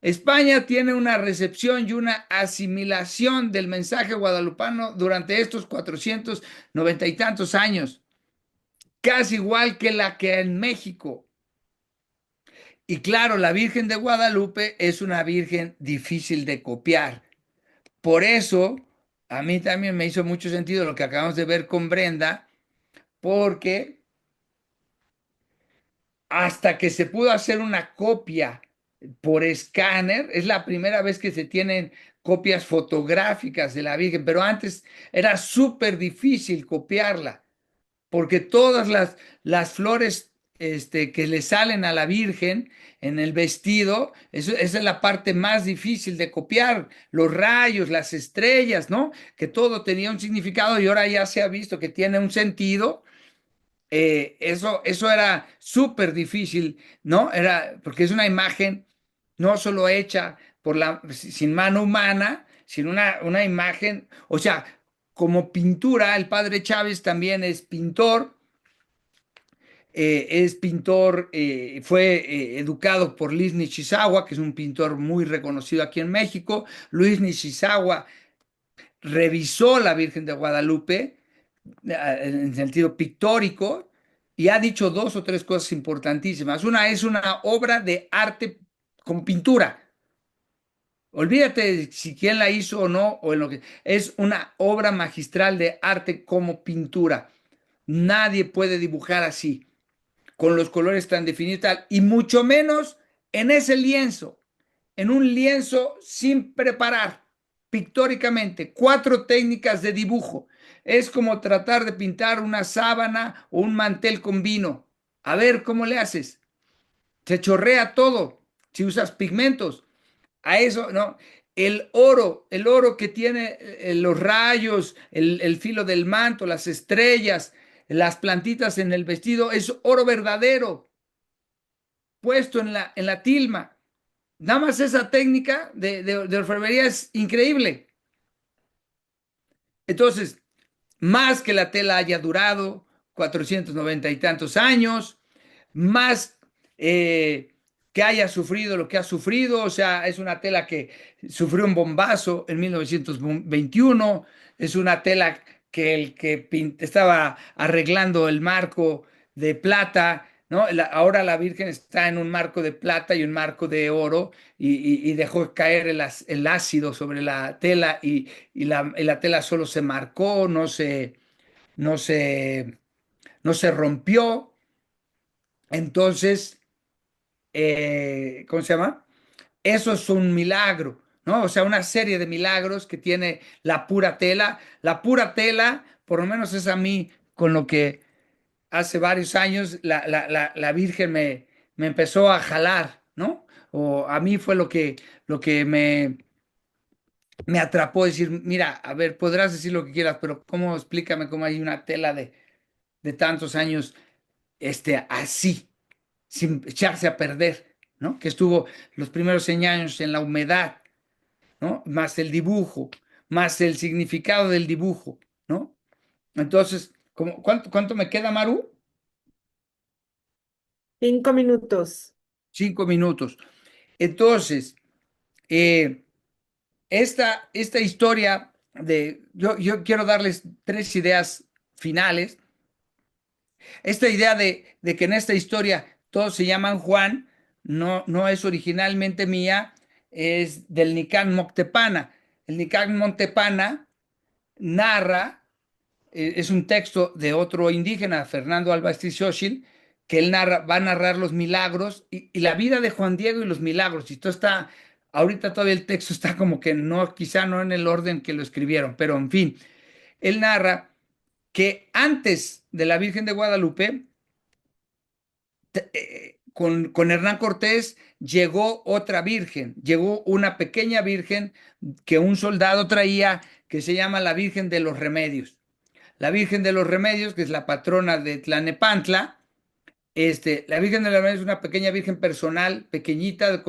España tiene una recepción y una asimilación del mensaje guadalupano durante estos 490 y tantos años, casi igual que la que en México. Y claro, la Virgen de Guadalupe es una virgen difícil de copiar. Por eso, a mí también me hizo mucho sentido lo que acabamos de ver con Brenda, porque hasta que se pudo hacer una copia por escáner, es la primera vez que se tienen copias fotográficas de la Virgen, pero antes era súper difícil copiarla, porque todas las flores que le salen a la Virgen en el vestido, esa es la parte más difícil de copiar, los rayos, las estrellas, ¿no? Que todo tenía un significado y ahora ya se ha visto que tiene un sentido. eso era súper difícil, ¿no? Era, porque es una imagen no solo hecha sin mano humana, sino una imagen, o sea, como pintura, el padre Chávez también es pintor, fue educado por Luis Nishizawa, que es un pintor muy reconocido aquí en México. Luis Nishizawa revisó la Virgen de Guadalupe en sentido pictórico y ha dicho dos o tres cosas importantísimas. Una es una obra de arte con pintura. Olvídate de si quién la hizo o no, o en lo que es una obra magistral de arte como pintura. Nadie puede dibujar así, con los colores tan definidos, tal, y mucho menos en ese lienzo, en un lienzo sin preparar, pictóricamente, cuatro técnicas de dibujo. Es como tratar de pintar una sábana o un mantel con vino. A ver cómo le haces. Se chorrea todo si usas pigmentos. A eso, ¿no? El oro que tiene los rayos, el filo del manto, las estrellas, las plantitas en el vestido, es oro verdadero, puesto en la tilma. Nada más esa técnica de orfebrería es increíble. Entonces, más que la tela haya durado 490 y tantos años, más que haya sufrido lo que ha sufrido, o sea, es una tela que sufrió un bombazo en 1921, es una tela que el que estaba arreglando el marco de plata, ¿no? Ahora la Virgen está en un marco de plata y un marco de oro y dejó caer el ácido sobre la tela y la tela solo se marcó, no se, no se rompió. Entonces, ¿cómo se llama? Eso es un milagro, ¿no? O sea, una serie de milagros que tiene la pura tela. La pura tela, por lo menos es a mí, con lo que hace varios años la Virgen me empezó a jalar, ¿no? O a mí fue lo que me atrapó, decir, mira, a ver, podrás decir lo que quieras, pero ¿cómo explícame cómo hay una tela de tantos años así, sin echarse a perder, ¿no? Que estuvo los primeros 100 años en la humedad, ¿no? Más el dibujo, más el significado del dibujo, ¿no? Entonces, ¿cuánto me queda, Maru? 5 minutos. 5 minutos. Entonces, eh, esta historia yo quiero darles tres ideas finales. Esta idea de que en esta historia todos se llaman Juan no es originalmente mía, es del Nicán Moctepana. El Nicán Moctepana narra, es un texto de otro indígena, Fernando Albastizóchil, que él va a narrar los milagros y la vida de Juan Diego y los milagros. Y esto está, ahorita todavía el texto está como que no, quizá no en el orden que lo escribieron, pero en fin, él narra que antes de la Virgen de Guadalupe, con Hernán Cortés llegó otra virgen, llegó una pequeña virgen que un soldado traía que se llama la Virgen de los Remedios. La Virgen de los Remedios, que es la patrona de Tlanepantla, la Virgen de los Remedios es una pequeña virgen personal, pequeñita,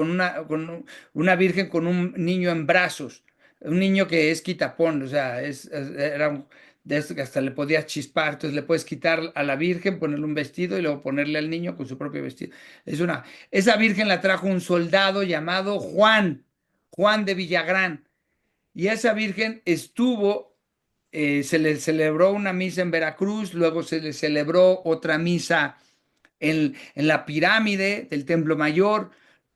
una virgen con un niño en brazos, un niño que es quitapón, o sea, de esto que hasta le podías chispar, entonces le puedes quitar a la virgen, ponerle un vestido y luego ponerle al niño con su propio vestido. Esa virgen la trajo un soldado llamado Juan de Villagrán, y esa virgen se le celebró una misa en Veracruz, luego se le celebró otra misa en la pirámide del Templo Mayor.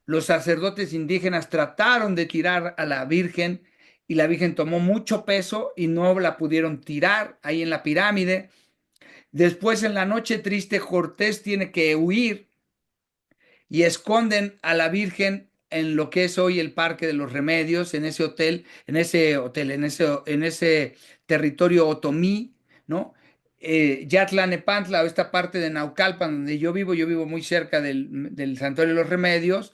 Los sacerdotes indígenas trataron de tirar a la Virgen y la Virgen tomó mucho peso y no la pudieron tirar ahí en la pirámide. Después, en la noche triste, Cortés tiene que huir y esconden a la Virgen en lo que es hoy el Parque de los Remedios, en ese territorio otomí, ¿no? Ya Tlanepantla, o esta parte de Naucalpan, donde yo vivo muy cerca del Santuario de los Remedios,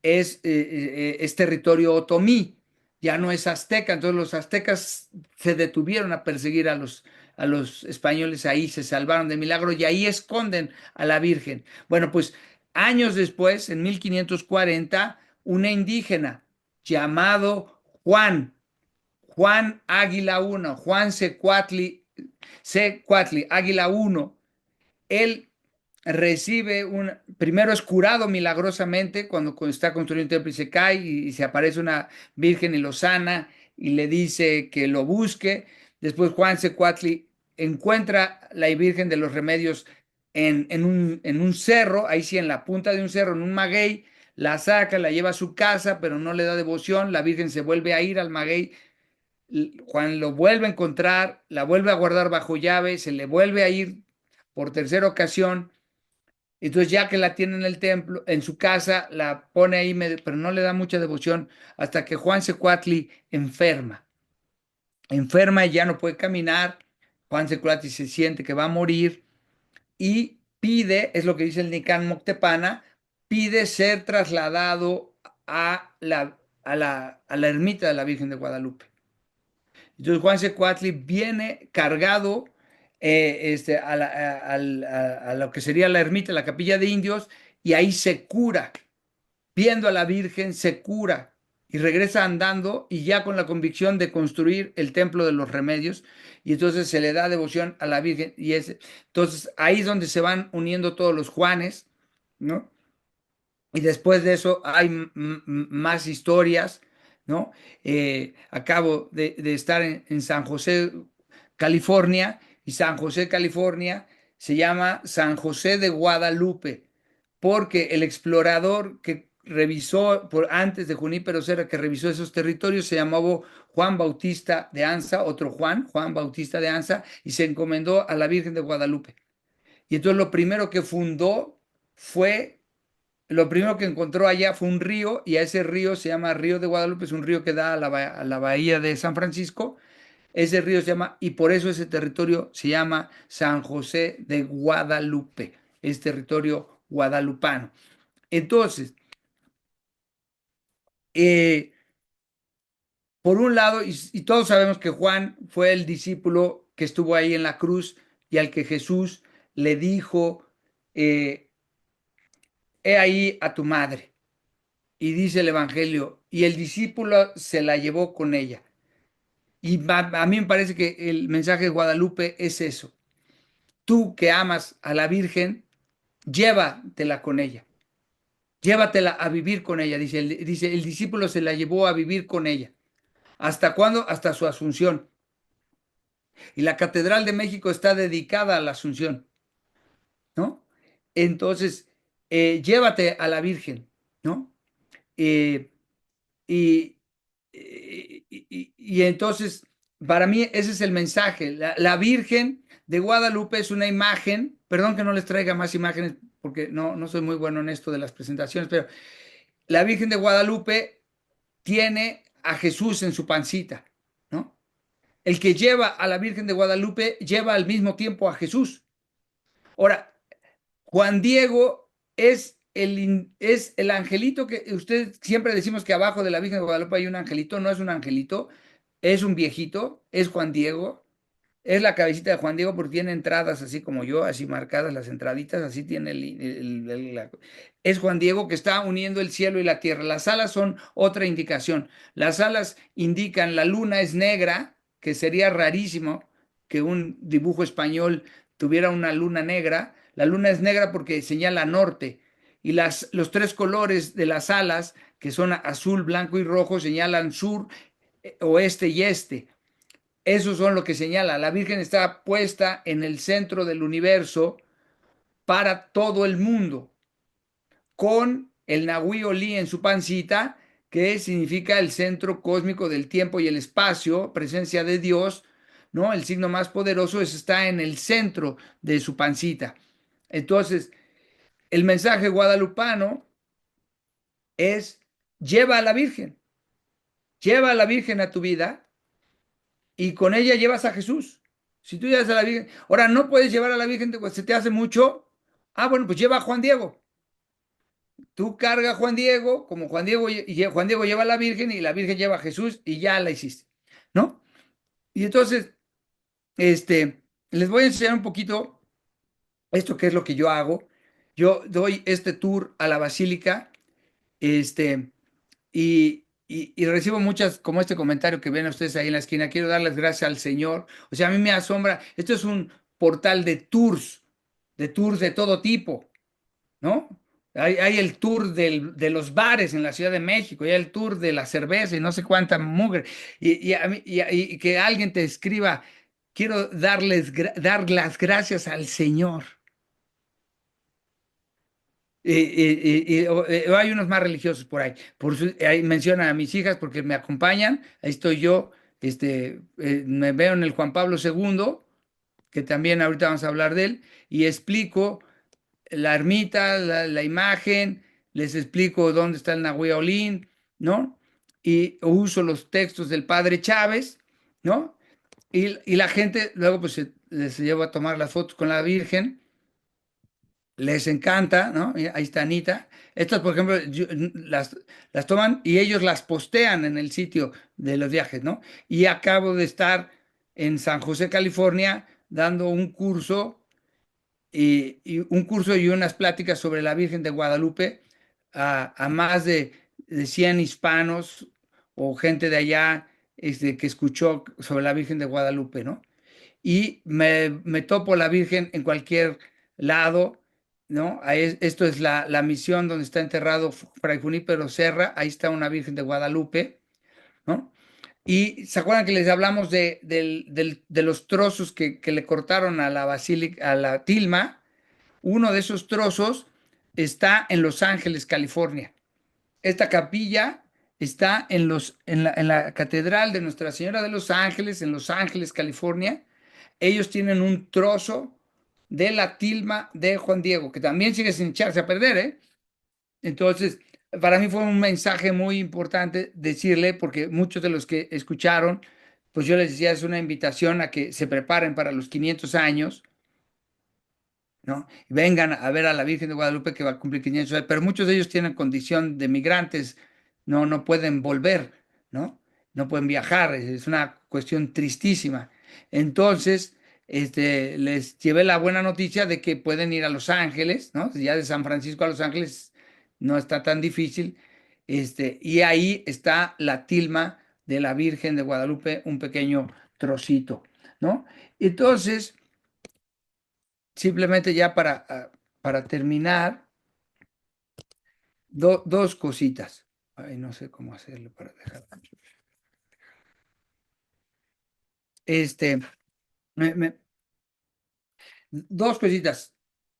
es territorio otomí. ya no es azteca. Entonces los aztecas se detuvieron a perseguir a los españoles ahí, se salvaron de milagro y ahí esconden a la Virgen. Bueno, pues años después, en 1540, una indígena llamado Juan Águila I, Juan Secuatli Águila I, él recibe primero es curado milagrosamente cuando está construyendo un templo y se cae y se aparece una virgen y lo sana y le dice que lo busque. Después Juan Secuatli encuentra la Virgen de los Remedios en un cerro, ahí sí, en la punta de un cerro, en un maguey, la saca, la lleva a su casa, pero no le da devoción, la Virgen se vuelve a ir al maguey, Juan lo vuelve a encontrar, la vuelve a guardar bajo llave, se le vuelve a ir por tercera ocasión. Entonces, ya que la tiene en el templo, en su casa, la pone ahí, pero no le da mucha devoción hasta que Juan Secuatli enferma y ya no puede caminar. Juan Secuatli se siente que va a morir y pide, es lo que dice el Nican Moctepana, pide ser trasladado a la ermita de la Virgen de Guadalupe. Entonces Juan Secuatli viene cargado a lo que sería la ermita, la capilla de indios, y ahí se cura. Viendo a la Virgen, se cura y regresa andando y ya con la convicción de construir el templo de los remedios. Y entonces se le da devoción a la Virgen. Entonces ahí es donde se van uniendo todos los Juanes, ¿no? Y después de eso hay más historias, ¿no? Acabo de estar en San José, California, y San José, California, se llama San José de Guadalupe, porque el explorador que revisó antes de Junípero Serra, que revisó esos territorios, se llamaba Juan Bautista de Anza, otro Juan Bautista de Anza, y se encomendó a la Virgen de Guadalupe. Y entonces lo primero que fundó fue lo primero que encontró allá fue un río y a ese río se llama Río de Guadalupe, es un río que da a la bahía de San Francisco. Ese río se llama, y por eso ese territorio se llama San José de Guadalupe, es territorio guadalupano. Entonces, eh, por un lado, y todos sabemos que Juan fue el discípulo que estuvo ahí en la cruz y al que Jesús le dijo, eh, he ahí a tu madre. Y dice el Evangelio, y el discípulo se la llevó con ella. Y a mí me parece que el mensaje de Guadalupe es eso. Tú que amas a la Virgen, llévatela con ella. Llévatela a vivir con ella. Dice, el discípulo se la llevó a vivir con ella. ¿Hasta cuándo? Hasta su asunción. Y la Catedral de México está dedicada a la Asunción, ¿no? Entonces, llévate a la Virgen, ¿no? Eh, Y, y entonces, para mí ese es el mensaje. La Virgen de Guadalupe es una imagen, perdón que no les traiga más imágenes porque no soy muy bueno en esto de las presentaciones, pero la Virgen de Guadalupe tiene a Jesús en su pancita, ¿no? El que lleva a la Virgen de Guadalupe lleva al mismo tiempo a Jesús. Ahora, Juan Diego es el angelito que usted siempre decimos que abajo de la Virgen de Guadalupe hay un angelito, no es un angelito, es un viejito, es Juan Diego, es la cabecita de Juan Diego porque tiene entradas así como yo, así marcadas las entraditas, así tiene es Juan Diego que está uniendo el cielo y la tierra. Las alas son otra indicación. Las alas indican la luna es negra, que sería rarísimo que un dibujo español tuviera una luna negra. La luna es negra porque señala norte y los tres colores de las alas, que son azul, blanco y rojo, señalan sur, oeste y este. Eso son lo que señala. La Virgen está puesta en el centro del universo para todo el mundo, con el Nahui Oli en su pancita, que significa el centro cósmico del tiempo y el espacio, presencia de Dios, ¿no? El signo más poderoso está en el centro de su pancita. Entonces, el mensaje guadalupano es, lleva a la Virgen, lleva a la Virgen a tu vida y con ella llevas a Jesús. Si tú llevas a la Virgen, ahora no puedes llevar a la Virgen, pues se te hace mucho. Ah, bueno, pues lleva a Juan Diego. tú carga a Juan Diego, como Juan Diego, y Juan Diego lleva a la Virgen y la Virgen lleva a Jesús y ya la hiciste, ¿no? Y entonces, les voy a enseñar un poquito esto que es lo que yo hago. Yo doy este tour a la basílica, este, y recibo muchas, como este comentario que ven ustedes ahí en la esquina. Quiero darles gracias al Señor. O sea, a mí me asombra. Esto es un portal de tours de todo tipo, ¿no? Hay el tour de los bares en la Ciudad de México, hay el tour de la cerveza y no sé cuánta mugre. Y que alguien te escriba, quiero dar las gracias al Señor. O hay unos más religiosos por ahí. Ahí mencionan a mis hijas porque me acompañan. Ahí estoy yo. Me veo en el Juan Pablo II, que también ahorita vamos a hablar de él, y explico la ermita, la imagen, les explico dónde está el Nahui Olin, ¿no? Y uso los textos del Padre Chávez, ¿no? Y la gente luego pues les lleva a tomar las fotos con la Virgen, les encanta, ¿no? Y ahí está Anita. Estas, por ejemplo, las toman y ellos las postean en el sitio de los viajes, ¿no? Y acabo de estar en San José, California, dando un curso y un curso y unas pláticas sobre la Virgen de Guadalupe a más de 100 hispanos o gente de allá que escuchó sobre la Virgen de Guadalupe, ¿no? Y me topo la Virgen en cualquier lado, ¿no? Esto es la misión donde está enterrado Fray Junípero Serra, ahí está una Virgen de Guadalupe, ¿no? Y se acuerdan que les hablamos de los trozos que le cortaron a la basílica, a la tilma. Uno de esos trozos está en Los Ángeles, California. Esta capilla está en la Catedral de Nuestra Señora de los Ángeles, en Los Ángeles, California. Ellos tienen un trozo de la tilma de Juan Diego, que también sigue sin echarse a perder, ¿eh? Entonces, para mí fue un mensaje muy importante decirle, porque muchos de los que escucharon, pues yo les decía, es una invitación a que se preparen para los 500 años, ¿no? Y vengan a ver a la Virgen de Guadalupe que va a cumplir 500 años, pero muchos de ellos tienen condición de migrantes, no pueden volver, ¿no? No pueden viajar, es una cuestión tristísima. Entonces, les llevé la buena noticia de que pueden ir a Los Ángeles, ¿no? Ya de San Francisco a Los Ángeles no está tan difícil, y ahí está la tilma de la Virgen de Guadalupe, un pequeño trocito, ¿no? Entonces, simplemente ya para terminar, dos cositas. Ay, no sé cómo hacerlo para dejar. Este, me- me- Dos cositas.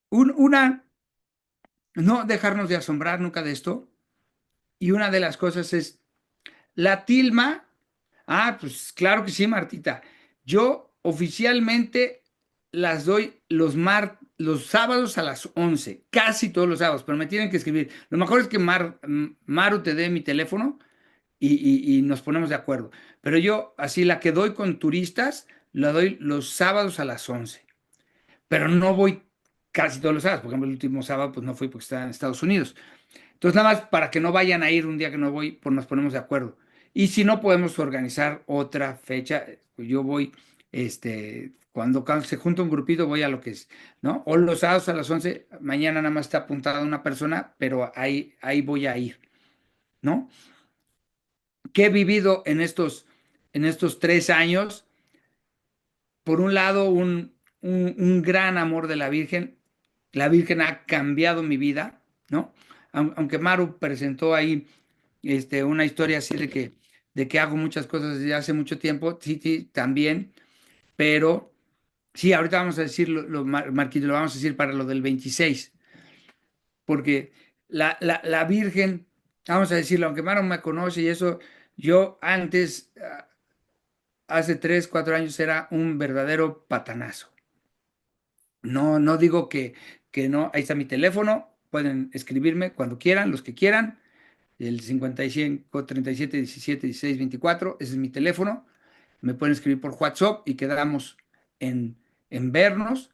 Una, no dejarnos de asombrar nunca de esto. Y una de las cosas es la tilma. Ah, pues claro que sí, Martita. Yo oficialmente las doy los sábados a las 11, casi todos los sábados, pero me tienen que escribir. Lo mejor es que Maru te dé mi teléfono y nos ponemos de acuerdo. Pero yo, así la que doy con turistas, la doy los sábados a las 11. Pero no voy casi todos los sábados. Por ejemplo, el último sábado, pues no fui porque estaba en Estados Unidos. Entonces, nada más para que no vayan a ir un día que no voy, pues nos ponemos de acuerdo. Y si no podemos organizar otra fecha, pues yo voy, cuando se junta un grupito, voy a lo que es, ¿no? O los sábados a las 11 mañana nada más está apuntada una persona, pero ahí voy a ir, ¿no? ¿Qué he vivido en estos 3 años? Por un lado, un gran amor de la Virgen. La Virgen ha cambiado mi vida, ¿no? Aunque Maru presentó ahí una historia así de que hago muchas cosas desde hace mucho tiempo, sí, sí, también, pero sí, ahorita vamos a decir, Marquito, lo vamos a decir para lo del 26, porque la Virgen, vamos a decirlo, aunque Maru me conoce y eso, yo antes, hace 3, 4 años, era un verdadero patanazo. No, no digo que no, ahí está mi teléfono, pueden escribirme cuando quieran, los que quieran, el 55 37 17 16 24, ese es mi teléfono, me pueden escribir por WhatsApp y quedamos en vernos,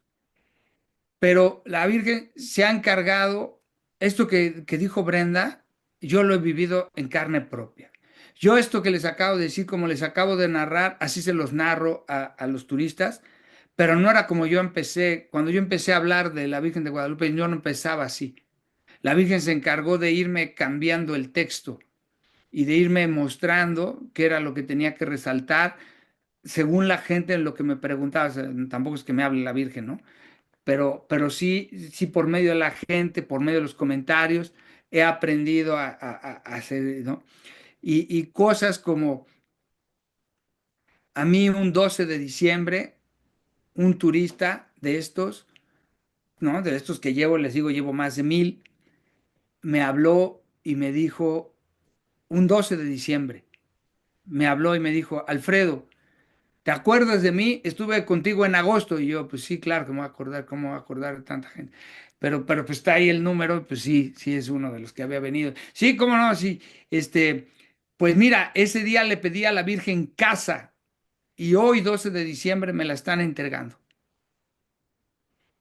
pero la Virgen se ha encargado, esto que dijo Brenda, yo lo he vivido en carne propia. Yo esto que les acabo de decir, como les acabo de narrar, así se los narro a los turistas, pero no era como yo empecé. Cuando yo empecé a hablar de la Virgen de Guadalupe, yo no empezaba así. La Virgen se encargó de irme cambiando el texto y de irme mostrando qué era lo que tenía que resaltar según la gente en lo que me preguntaba. O sea, tampoco es que me hable la Virgen, ¿no? Pero sí, sí por medio de la gente, por medio de los comentarios, he aprendido a hacer, ¿no? Y cosas como a mí un 12 de diciembre, un turista de estos, ¿no? De estos que llevo, les digo, llevo más de 1000, me habló y me dijo, un 12 de diciembre, me habló y me dijo, Alfredo, ¿te acuerdas de mí? Estuve contigo en agosto. Y yo, pues sí, claro que me voy a acordar, ¿cómo me voy a acordar de tanta gente? Pero pues está ahí el número, pues sí, sí es uno de los que había venido. Sí, cómo no, sí. Este, pues mira, ese día le pedí a la Virgen casa y hoy, 12 de diciembre, me la están entregando.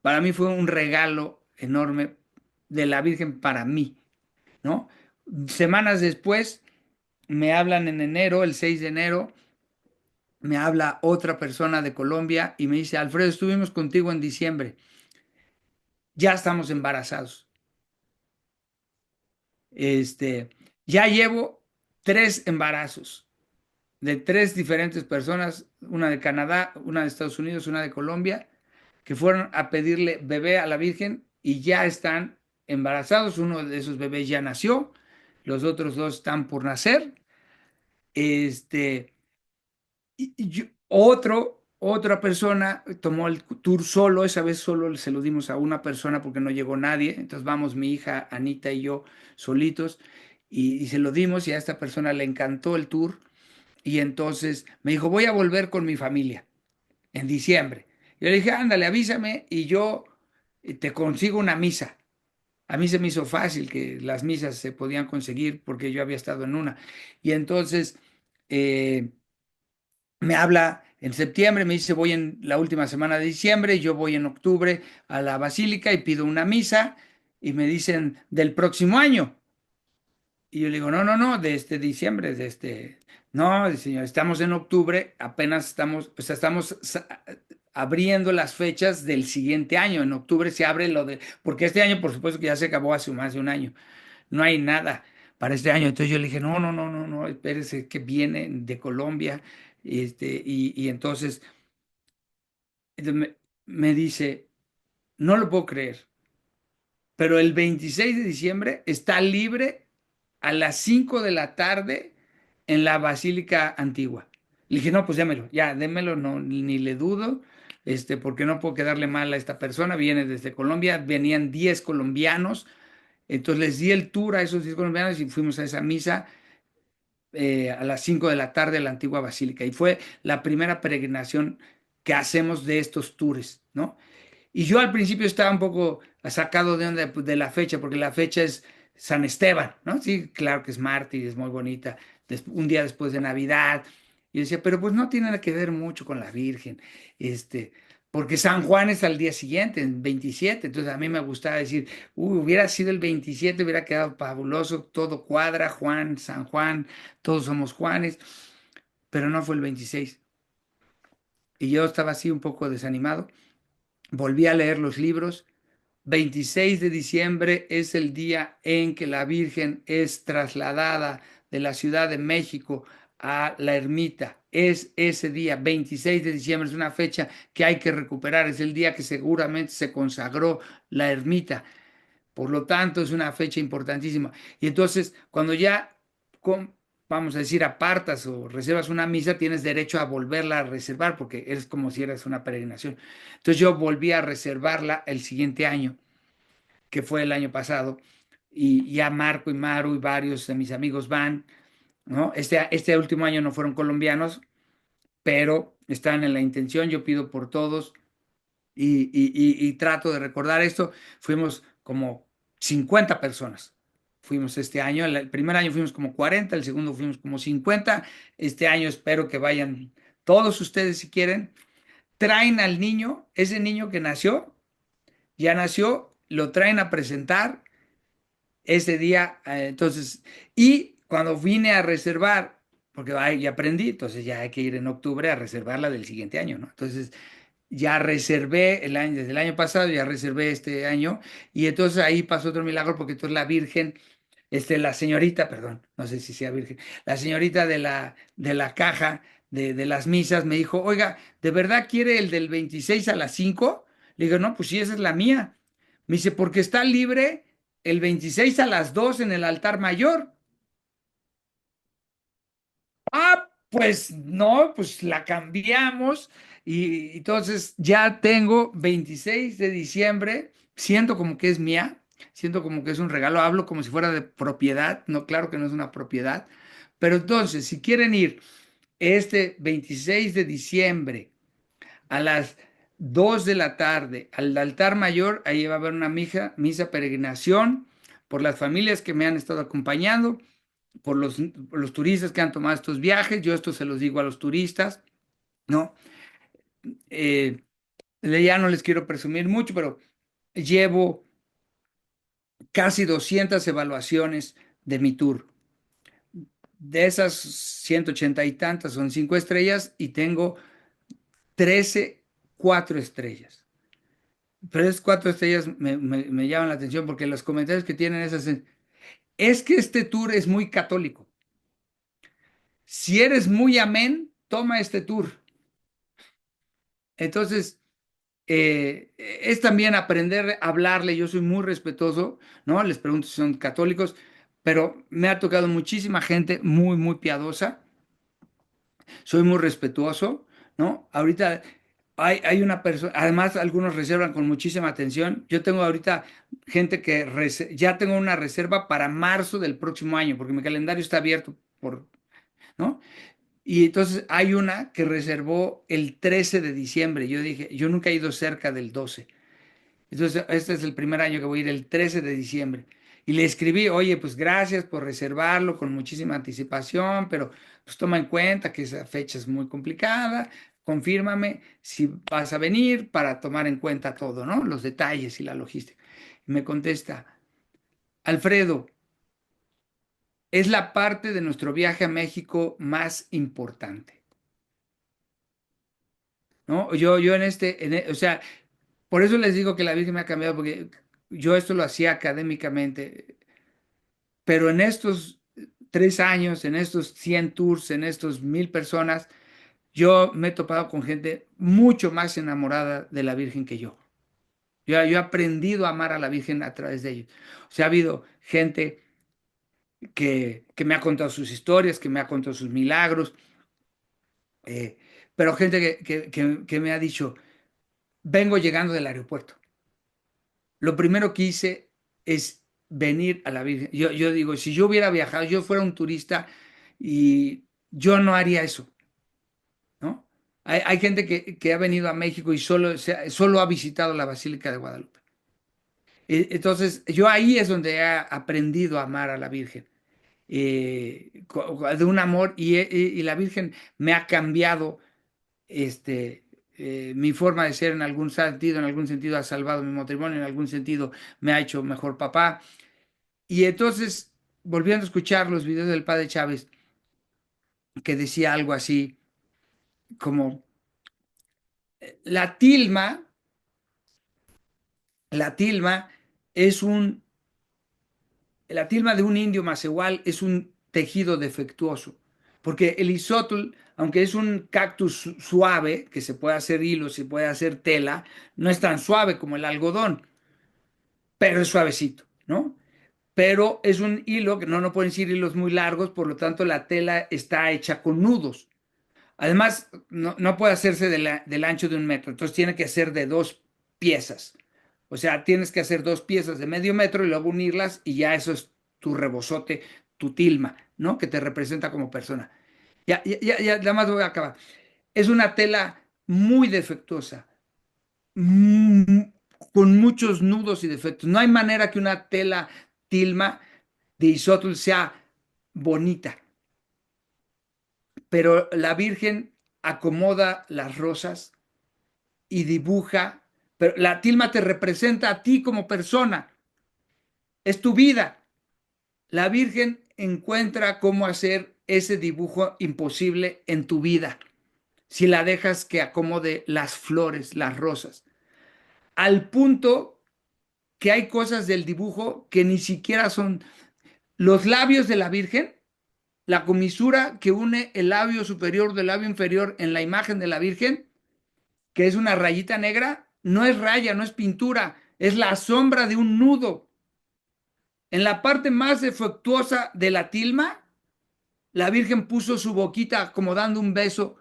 Para mí fue un regalo enorme de la Virgen para mí, ¿no? Semanas después me hablan en enero, el 6 de enero, me habla otra persona de Colombia y me dice, Alfredo, estuvimos contigo en diciembre, ya estamos embarazados. Este, ya llevo 3 embarazos de 3 diferentes personas, una de Canadá, una de Estados Unidos, una de Colombia, que fueron a pedirle bebé a la Virgen y ya están embarazados. Uno de esos bebés ya nació, los otros dos están por nacer. Este, otra persona tomó el tour solo, esa vez solo se lo dimos a una persona porque no llegó nadie, entonces vamos mi hija Anita y yo solitos y se lo dimos y a esta persona le encantó el tour y entonces me dijo, voy a volver con mi familia en diciembre. Yo le dije, ándale, avísame y yo te consigo una misa. A mí se me hizo fácil que las misas se podían conseguir porque yo había estado en una. Y entonces... eh, me habla en septiembre, me dice voy en la última semana de diciembre, yo voy en octubre a la basílica y pido una misa y me dicen del próximo año. Y yo le digo, no, no, no, de este diciembre, de este, no, dice, señor, estamos en octubre, apenas estamos, o sea, estamos abriendo las fechas del siguiente año. En octubre se abre lo de, porque este año, por supuesto que ya se acabó hace más de un año, no hay nada para este año. Entonces yo le dije, no, no, no, no, no, espérese que viene de Colombia. Y entonces me dice, no lo puedo creer, pero el 26 de diciembre está libre a las 5 de la tarde en la Basílica Antigua. Le dije, no, pues démelo, ya, démelo, no, ni le dudo, porque no puedo quedarle mal a esta persona, viene desde Colombia, venían 10 colombianos, entonces les di el tour a esos 10 colombianos y fuimos a esa misa a las 5 de la tarde a la antigua basílica. Y fue la primera peregrinación que hacemos de estos tours, ¿no? Y yo al principio estaba un poco sacado de onda de la fecha, porque la fecha es San Esteban, ¿no? Sí, claro que es mártir, es muy bonita, un día después de Navidad. Y yo decía, pero pues no tiene nada que ver mucho con la Virgen, porque San Juan es al día siguiente, el 27. Entonces a mí me gustaba decir, hubiera sido el 27, hubiera quedado fabuloso, todo cuadra, Juan, San Juan, todos somos Juanes, pero no fue el 26. Y yo estaba así un poco desanimado. Volví a leer los libros. 26 de diciembre es el día en que la Virgen es trasladada de la Ciudad de México a la ermita. Es ese día, 26 de diciembre, es una fecha que hay que recuperar. Es el día que seguramente se consagró la ermita. Por lo tanto, es una fecha importantísima. Y entonces, cuando ya, vamos a decir, apartas o reservas una misa, tienes derecho a volverla a reservar porque es como si eras una peregrinación. Entonces yo volví a reservarla el siguiente año, que fue el año pasado, y ya Marco y Maru y varios de mis amigos van, ¿no? Este último año no fueron colombianos, pero están en la intención, yo pido por todos y trato de recordar esto. Fuimos como 50 personas. Fuimos este año, el primer año fuimos como 40, el segundo fuimos como 50. Este año espero que vayan todos ustedes si quieren. Traen al niño, ese niño que nació, ya nació, lo traen a presentar ese día, entonces, y cuando vine a reservar, porque ay, ya aprendí, entonces ya hay que ir en octubre a reservar la del siguiente año, ¿no? Entonces, ya reservé el año, desde el año pasado, ya reservé este año, y entonces ahí pasó otro milagro, porque entonces la Virgen, la señorita, perdón, no sé si sea Virgen, la señorita de la caja de las misas me dijo, oiga, ¿de verdad quiere el del 26 a las 5? Le digo, no, pues sí, esa es la mía. Me dice, porque está libre el 26 a las 2 en el altar mayor. Ah, pues no, pues la cambiamos y entonces ya tengo 26 de diciembre, siento como que es mía, siento como que es un regalo, hablo como si fuera de propiedad, no, claro que no es una propiedad, pero entonces si quieren ir este 26 de diciembre a las 2 de la tarde al altar mayor, ahí va a haber una misa peregrinación por las familias que me han estado acompañando por los turistas que han tomado estos viajes, yo esto se los digo a los turistas, ¿no? Eh, ya no les quiero presumir mucho, pero llevo casi 200 evaluaciones de mi tour. De esas 180 y tantas son 5 estrellas y tengo 13 4 estrellas. Pero es 4 estrellas me llaman la atención porque los comentarios que tienen es que este tour es muy católico. Si eres muy amén, toma este tour. Entonces, es también aprender a hablarle. Yo soy muy respetuoso, ¿no? Les pregunto si son católicos, pero me ha tocado muchísima gente muy, muy piadosa. Soy muy respetuoso, ¿no? Ahorita hay una persona, además algunos reservan con muchísima atención. Yo tengo ahorita gente que ya tengo una reserva para marzo del próximo año, porque mi calendario está abierto ¿no? Y entonces hay una que reservó el 13 de diciembre. Yo dije, yo nunca he ido cerca del 12. Entonces, este es el primer año que voy a ir el 13 de diciembre. Y le escribí, oye, pues gracias por reservarlo con muchísima anticipación, pero pues toma en cuenta que esa fecha es muy complicada. Confírmame si vas a venir para tomar en cuenta todo, ¿no? Los detalles y la logística. Y me contesta, Alfredo, es la parte de nuestro viaje a México más importante, ¿no? Yo o sea, por eso les digo que la Virgen me ha cambiado, porque yo esto lo hacía académicamente. Pero en estos 3 años, en estos 100 tours, en estos 1000 personas, yo me he topado con gente mucho más enamorada de la Virgen que yo. Yo he aprendido a amar a la Virgen a través de ellos. O sea, ha habido gente que me ha contado sus historias, que me ha contado sus milagros, eh, pero gente que me ha dicho, vengo llegando del aeropuerto. Lo primero que hice es venir a la Virgen. Yo digo, si yo hubiera viajado, yo fuera un turista y yo no haría eso, ¿no? Hay gente que ha venido a México y solo ha visitado la Basílica de Guadalupe. Entonces, yo ahí es donde he aprendido a amar a la Virgen, de un amor, y la Virgen me ha cambiado mi forma de ser en algún sentido ha salvado mi matrimonio, en algún sentido me ha hecho mejor papá. Y entonces, volviendo a escuchar los videos del padre Chávez, que decía algo así como, la tilma, la tilma es un, la tilma de un indio igual es un tejido defectuoso, porque el isótol, aunque es un cactus suave, que se puede hacer hilo, se puede hacer tela, no es tan suave como el algodón, pero es suavecito, ¿no? Pero es un hilo que no pueden ser hilos muy largos, por lo tanto la tela está hecha con nudos. Además, no puede hacerse del ancho de 1 metro, entonces tiene que ser de 2 piezas. O sea, tienes que hacer 2 piezas de medio metro y luego unirlas y ya eso es tu rebozote, tu tilma, ¿no? Que te representa como persona. Ya, nada más voy a acabar. Es una tela muy defectuosa, mm, con muchos nudos y defectos. No hay manera que una tela tilma de isótol sea bonita, pero la Virgen acomoda las rosas y dibuja, pero la tilma te representa a ti como persona, es tu vida. La Virgen encuentra cómo hacer ese dibujo imposible en tu vida si la dejas que acomode las flores, las rosas, al punto que hay cosas del dibujo que ni siquiera son los labios de la Virgen, la comisura que une el labio superior del labio inferior en la imagen de la Virgen, que es una rayita negra, no es raya, no es pintura, es la sombra de un nudo. En la parte más defectuosa de la tilma, la Virgen puso su boquita como dando un beso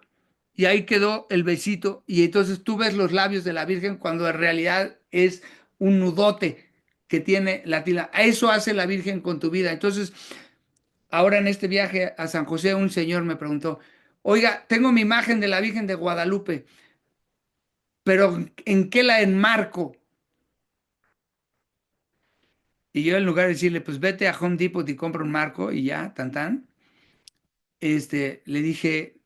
y ahí quedó el besito y entonces tú ves los labios de la Virgen cuando en realidad es un nudote que tiene la tilma. Eso hace la Virgen con tu vida. Entonces, ahora en este viaje a San José, un señor me preguntó, oiga, tengo mi imagen de la Virgen de Guadalupe, pero ¿en qué la enmarco? Y yo en lugar de decirle, pues vete a Home Depot y compra un marco y ya, tan tan, le dije,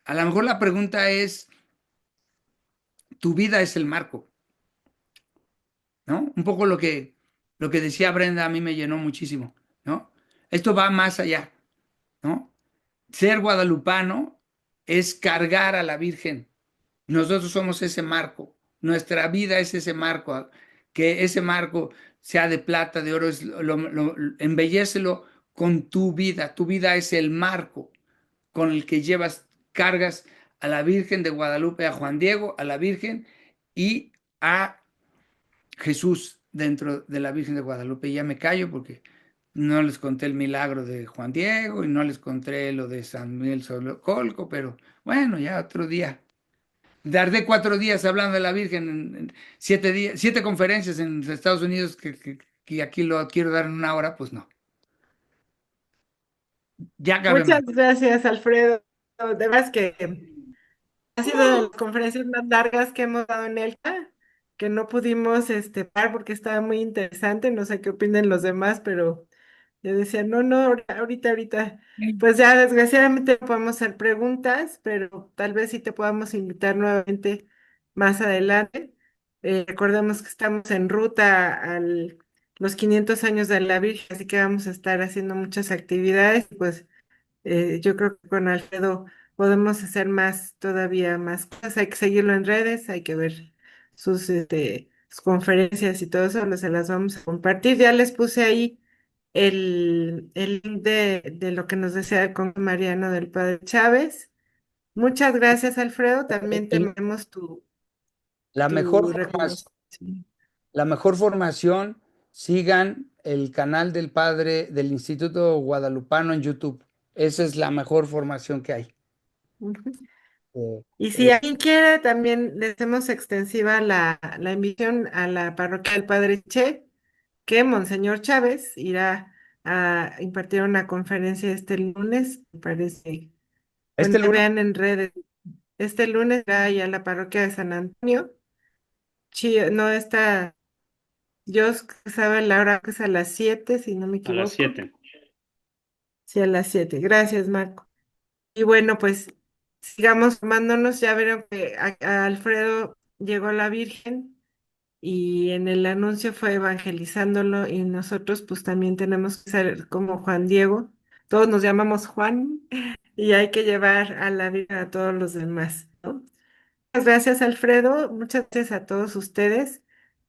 a lo mejor la pregunta es, tu vida es el marco, ¿no? Un poco lo que decía Brenda a mí me llenó muchísimo, ¿no? Esto va más allá, ¿no? Ser guadalupano es cargar a la Virgen. Nosotros somos ese marco. Nuestra vida es ese marco. Que ese marco sea de plata, de oro, embellécelo con tu vida. Tu vida es el marco con el que llevas, cargas a la Virgen de Guadalupe, a Juan Diego, a la Virgen y a Jesús dentro de la Virgen de Guadalupe. Y ya me callo porque no les conté el milagro de Juan Diego y no les conté lo de San Miguel Solocolco, pero bueno, ya otro día. Tardé 4 días hablando de la Virgen, en 7 días, 7 conferencias en Estados Unidos que aquí lo quiero dar en una hora, pues no. Ya acabé, Muchas Marco. gracias, Alfredo. De verdad es que ha sido de las conferencias más largas que hemos dado en ELCA, que no pudimos parar porque estaba muy interesante. No sé qué opinen los demás, pero yo decía, no, no, ahorita. Pues ya desgraciadamente no podemos hacer preguntas, pero tal vez sí te podamos invitar nuevamente más adelante. Recordemos que estamos en ruta a los 500 años de la Virgen, así que vamos a estar haciendo muchas actividades. Pues yo creo que con Alfredo podemos hacer más, todavía más cosas. Hay que seguirlo en redes, hay que ver sus conferencias y todo eso, se las vamos a compartir. Ya les puse ahí el link de lo que nos decía el Conde Mariano del Padre Chávez. Muchas gracias, Alfredo. También te El- mandamos la mejor tu formación, reconocimiento. la mejor formación, sigan el canal del padre del Instituto Guadalupano en YouTube. Esa es la mejor formación que hay. Ujú. Eh, Y si eh, alguien quiere, también le hacemos extensiva la invitación a la parroquia del Padre Che, que Monseñor Chávez irá a impartir una conferencia este lunes, me parece. Bueno, este que lunes, vean en redes. Este lunes irá allá a la parroquia de San Antonio. No está, Dios sabe la hora que es a las 7 si no me A las equivoco. 7. Sí, a las 7. Gracias, Marco. Y bueno, pues sigamos formándonos. Ya vieron que a Alfredo llegó la Virgen y en el anuncio fue evangelizándolo y nosotros pues también tenemos que ser como Juan Diego. Todos nos llamamos Juan y hay que llevar a la Virgen a todos los demás, ¿no? Muchas gracias, Alfredo. Muchas gracias a todos ustedes.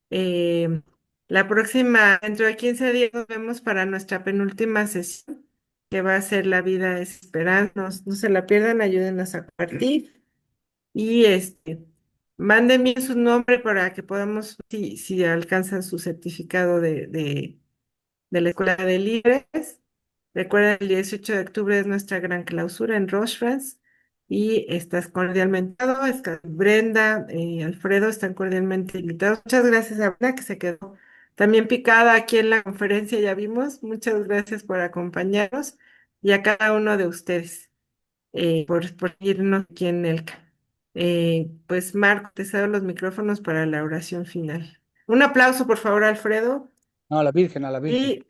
Eh, la próxima, dentro de 15 días, nos vemos para nuestra penúltima sesión, que va a ser La vida es esperanza. No se la pierdan, ayúdenos a compartir. Y manden bien su nombre para que podamos, si alcanzan su certificado de la Escuela de Líderes. Recuerda, el 18 de octubre es nuestra gran clausura en Roche y estás cordialmente invitado. Brenda, Alfredo están cordialmente invitados. Muchas gracias a Brenda que se quedó también picada aquí en la conferencia, ya vimos. Muchas gracias por acompañarnos y a cada uno de ustedes por irnos aquí en Elca. Pues Marco, te cedo los micrófonos para la oración final. Un aplauso, por favor, Alfredo. no, a la Virgen, a la Virgen. Y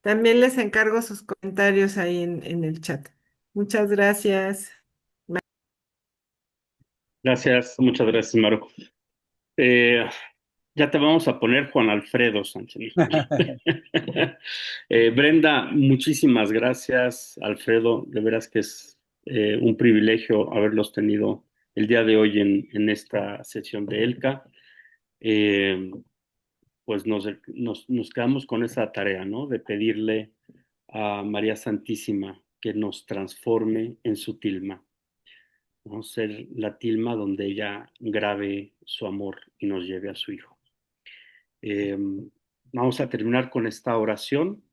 también les encargo sus comentarios ahí en el chat. Muchas gracias. Gracias, muchas gracias, Maru. Eh, Ya te vamos a poner Juan Alfredo Sánchez. Brenda, muchísimas gracias, Alfredo. De veras que es un privilegio haberlos tenido el día de hoy en esta sesión de ELCA. Eh, pues nos quedamos con esa tarea, ¿no? De pedirle a María Santísima que nos transforme en su tilma, ¿no? Ser la tilma donde ella grabe su amor y nos lleve a su Hijo. Eh, Vamos a terminar con esta oración.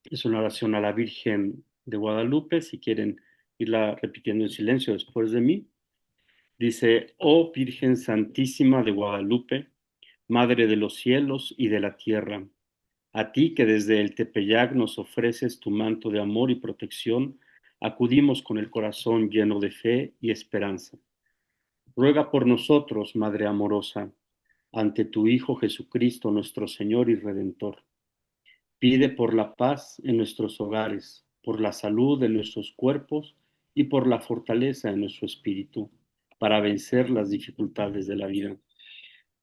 Es una oración a la Virgen de Guadalupe, si quieren irla repitiendo en silencio después de mí. Dice, oh Virgen Santísima de Guadalupe, Madre de los cielos y de la tierra, a ti que desde el Tepeyac nos ofreces tu manto de amor y protección, acudimos con el corazón lleno de fe y esperanza. Ruega por nosotros, Madre amorosa, ante tu Hijo Jesucristo, nuestro Señor y Redentor. Pide por la paz en nuestros hogares, por la salud de nuestros cuerpos y por la fortaleza de nuestro espíritu, para vencer las dificultades de la vida.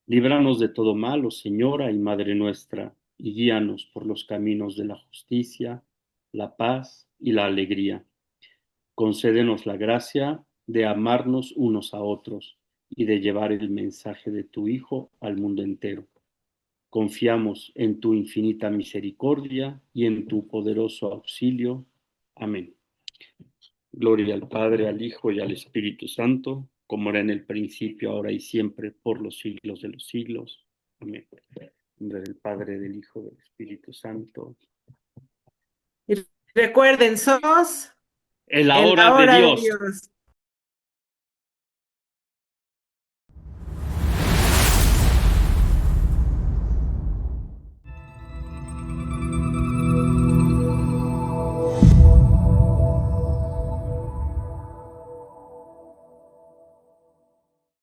Líbranos de todo mal, oh Señora y Madre nuestra, y guíanos por los caminos de la justicia, la paz y la alegría. Concédenos la gracia de amarnos unos a otros y de llevar el mensaje de tu Hijo al mundo entero. Confiamos en tu infinita misericordia y en tu poderoso auxilio. Amén. Gloria al Padre, al Hijo y al Espíritu Santo, como era en el principio, ahora y siempre, por los siglos de los siglos. Amén. En nombre del Padre, del Hijo, del Espíritu Santo. Y recuerden, somos En la en hora la de hora de Dios. Dios.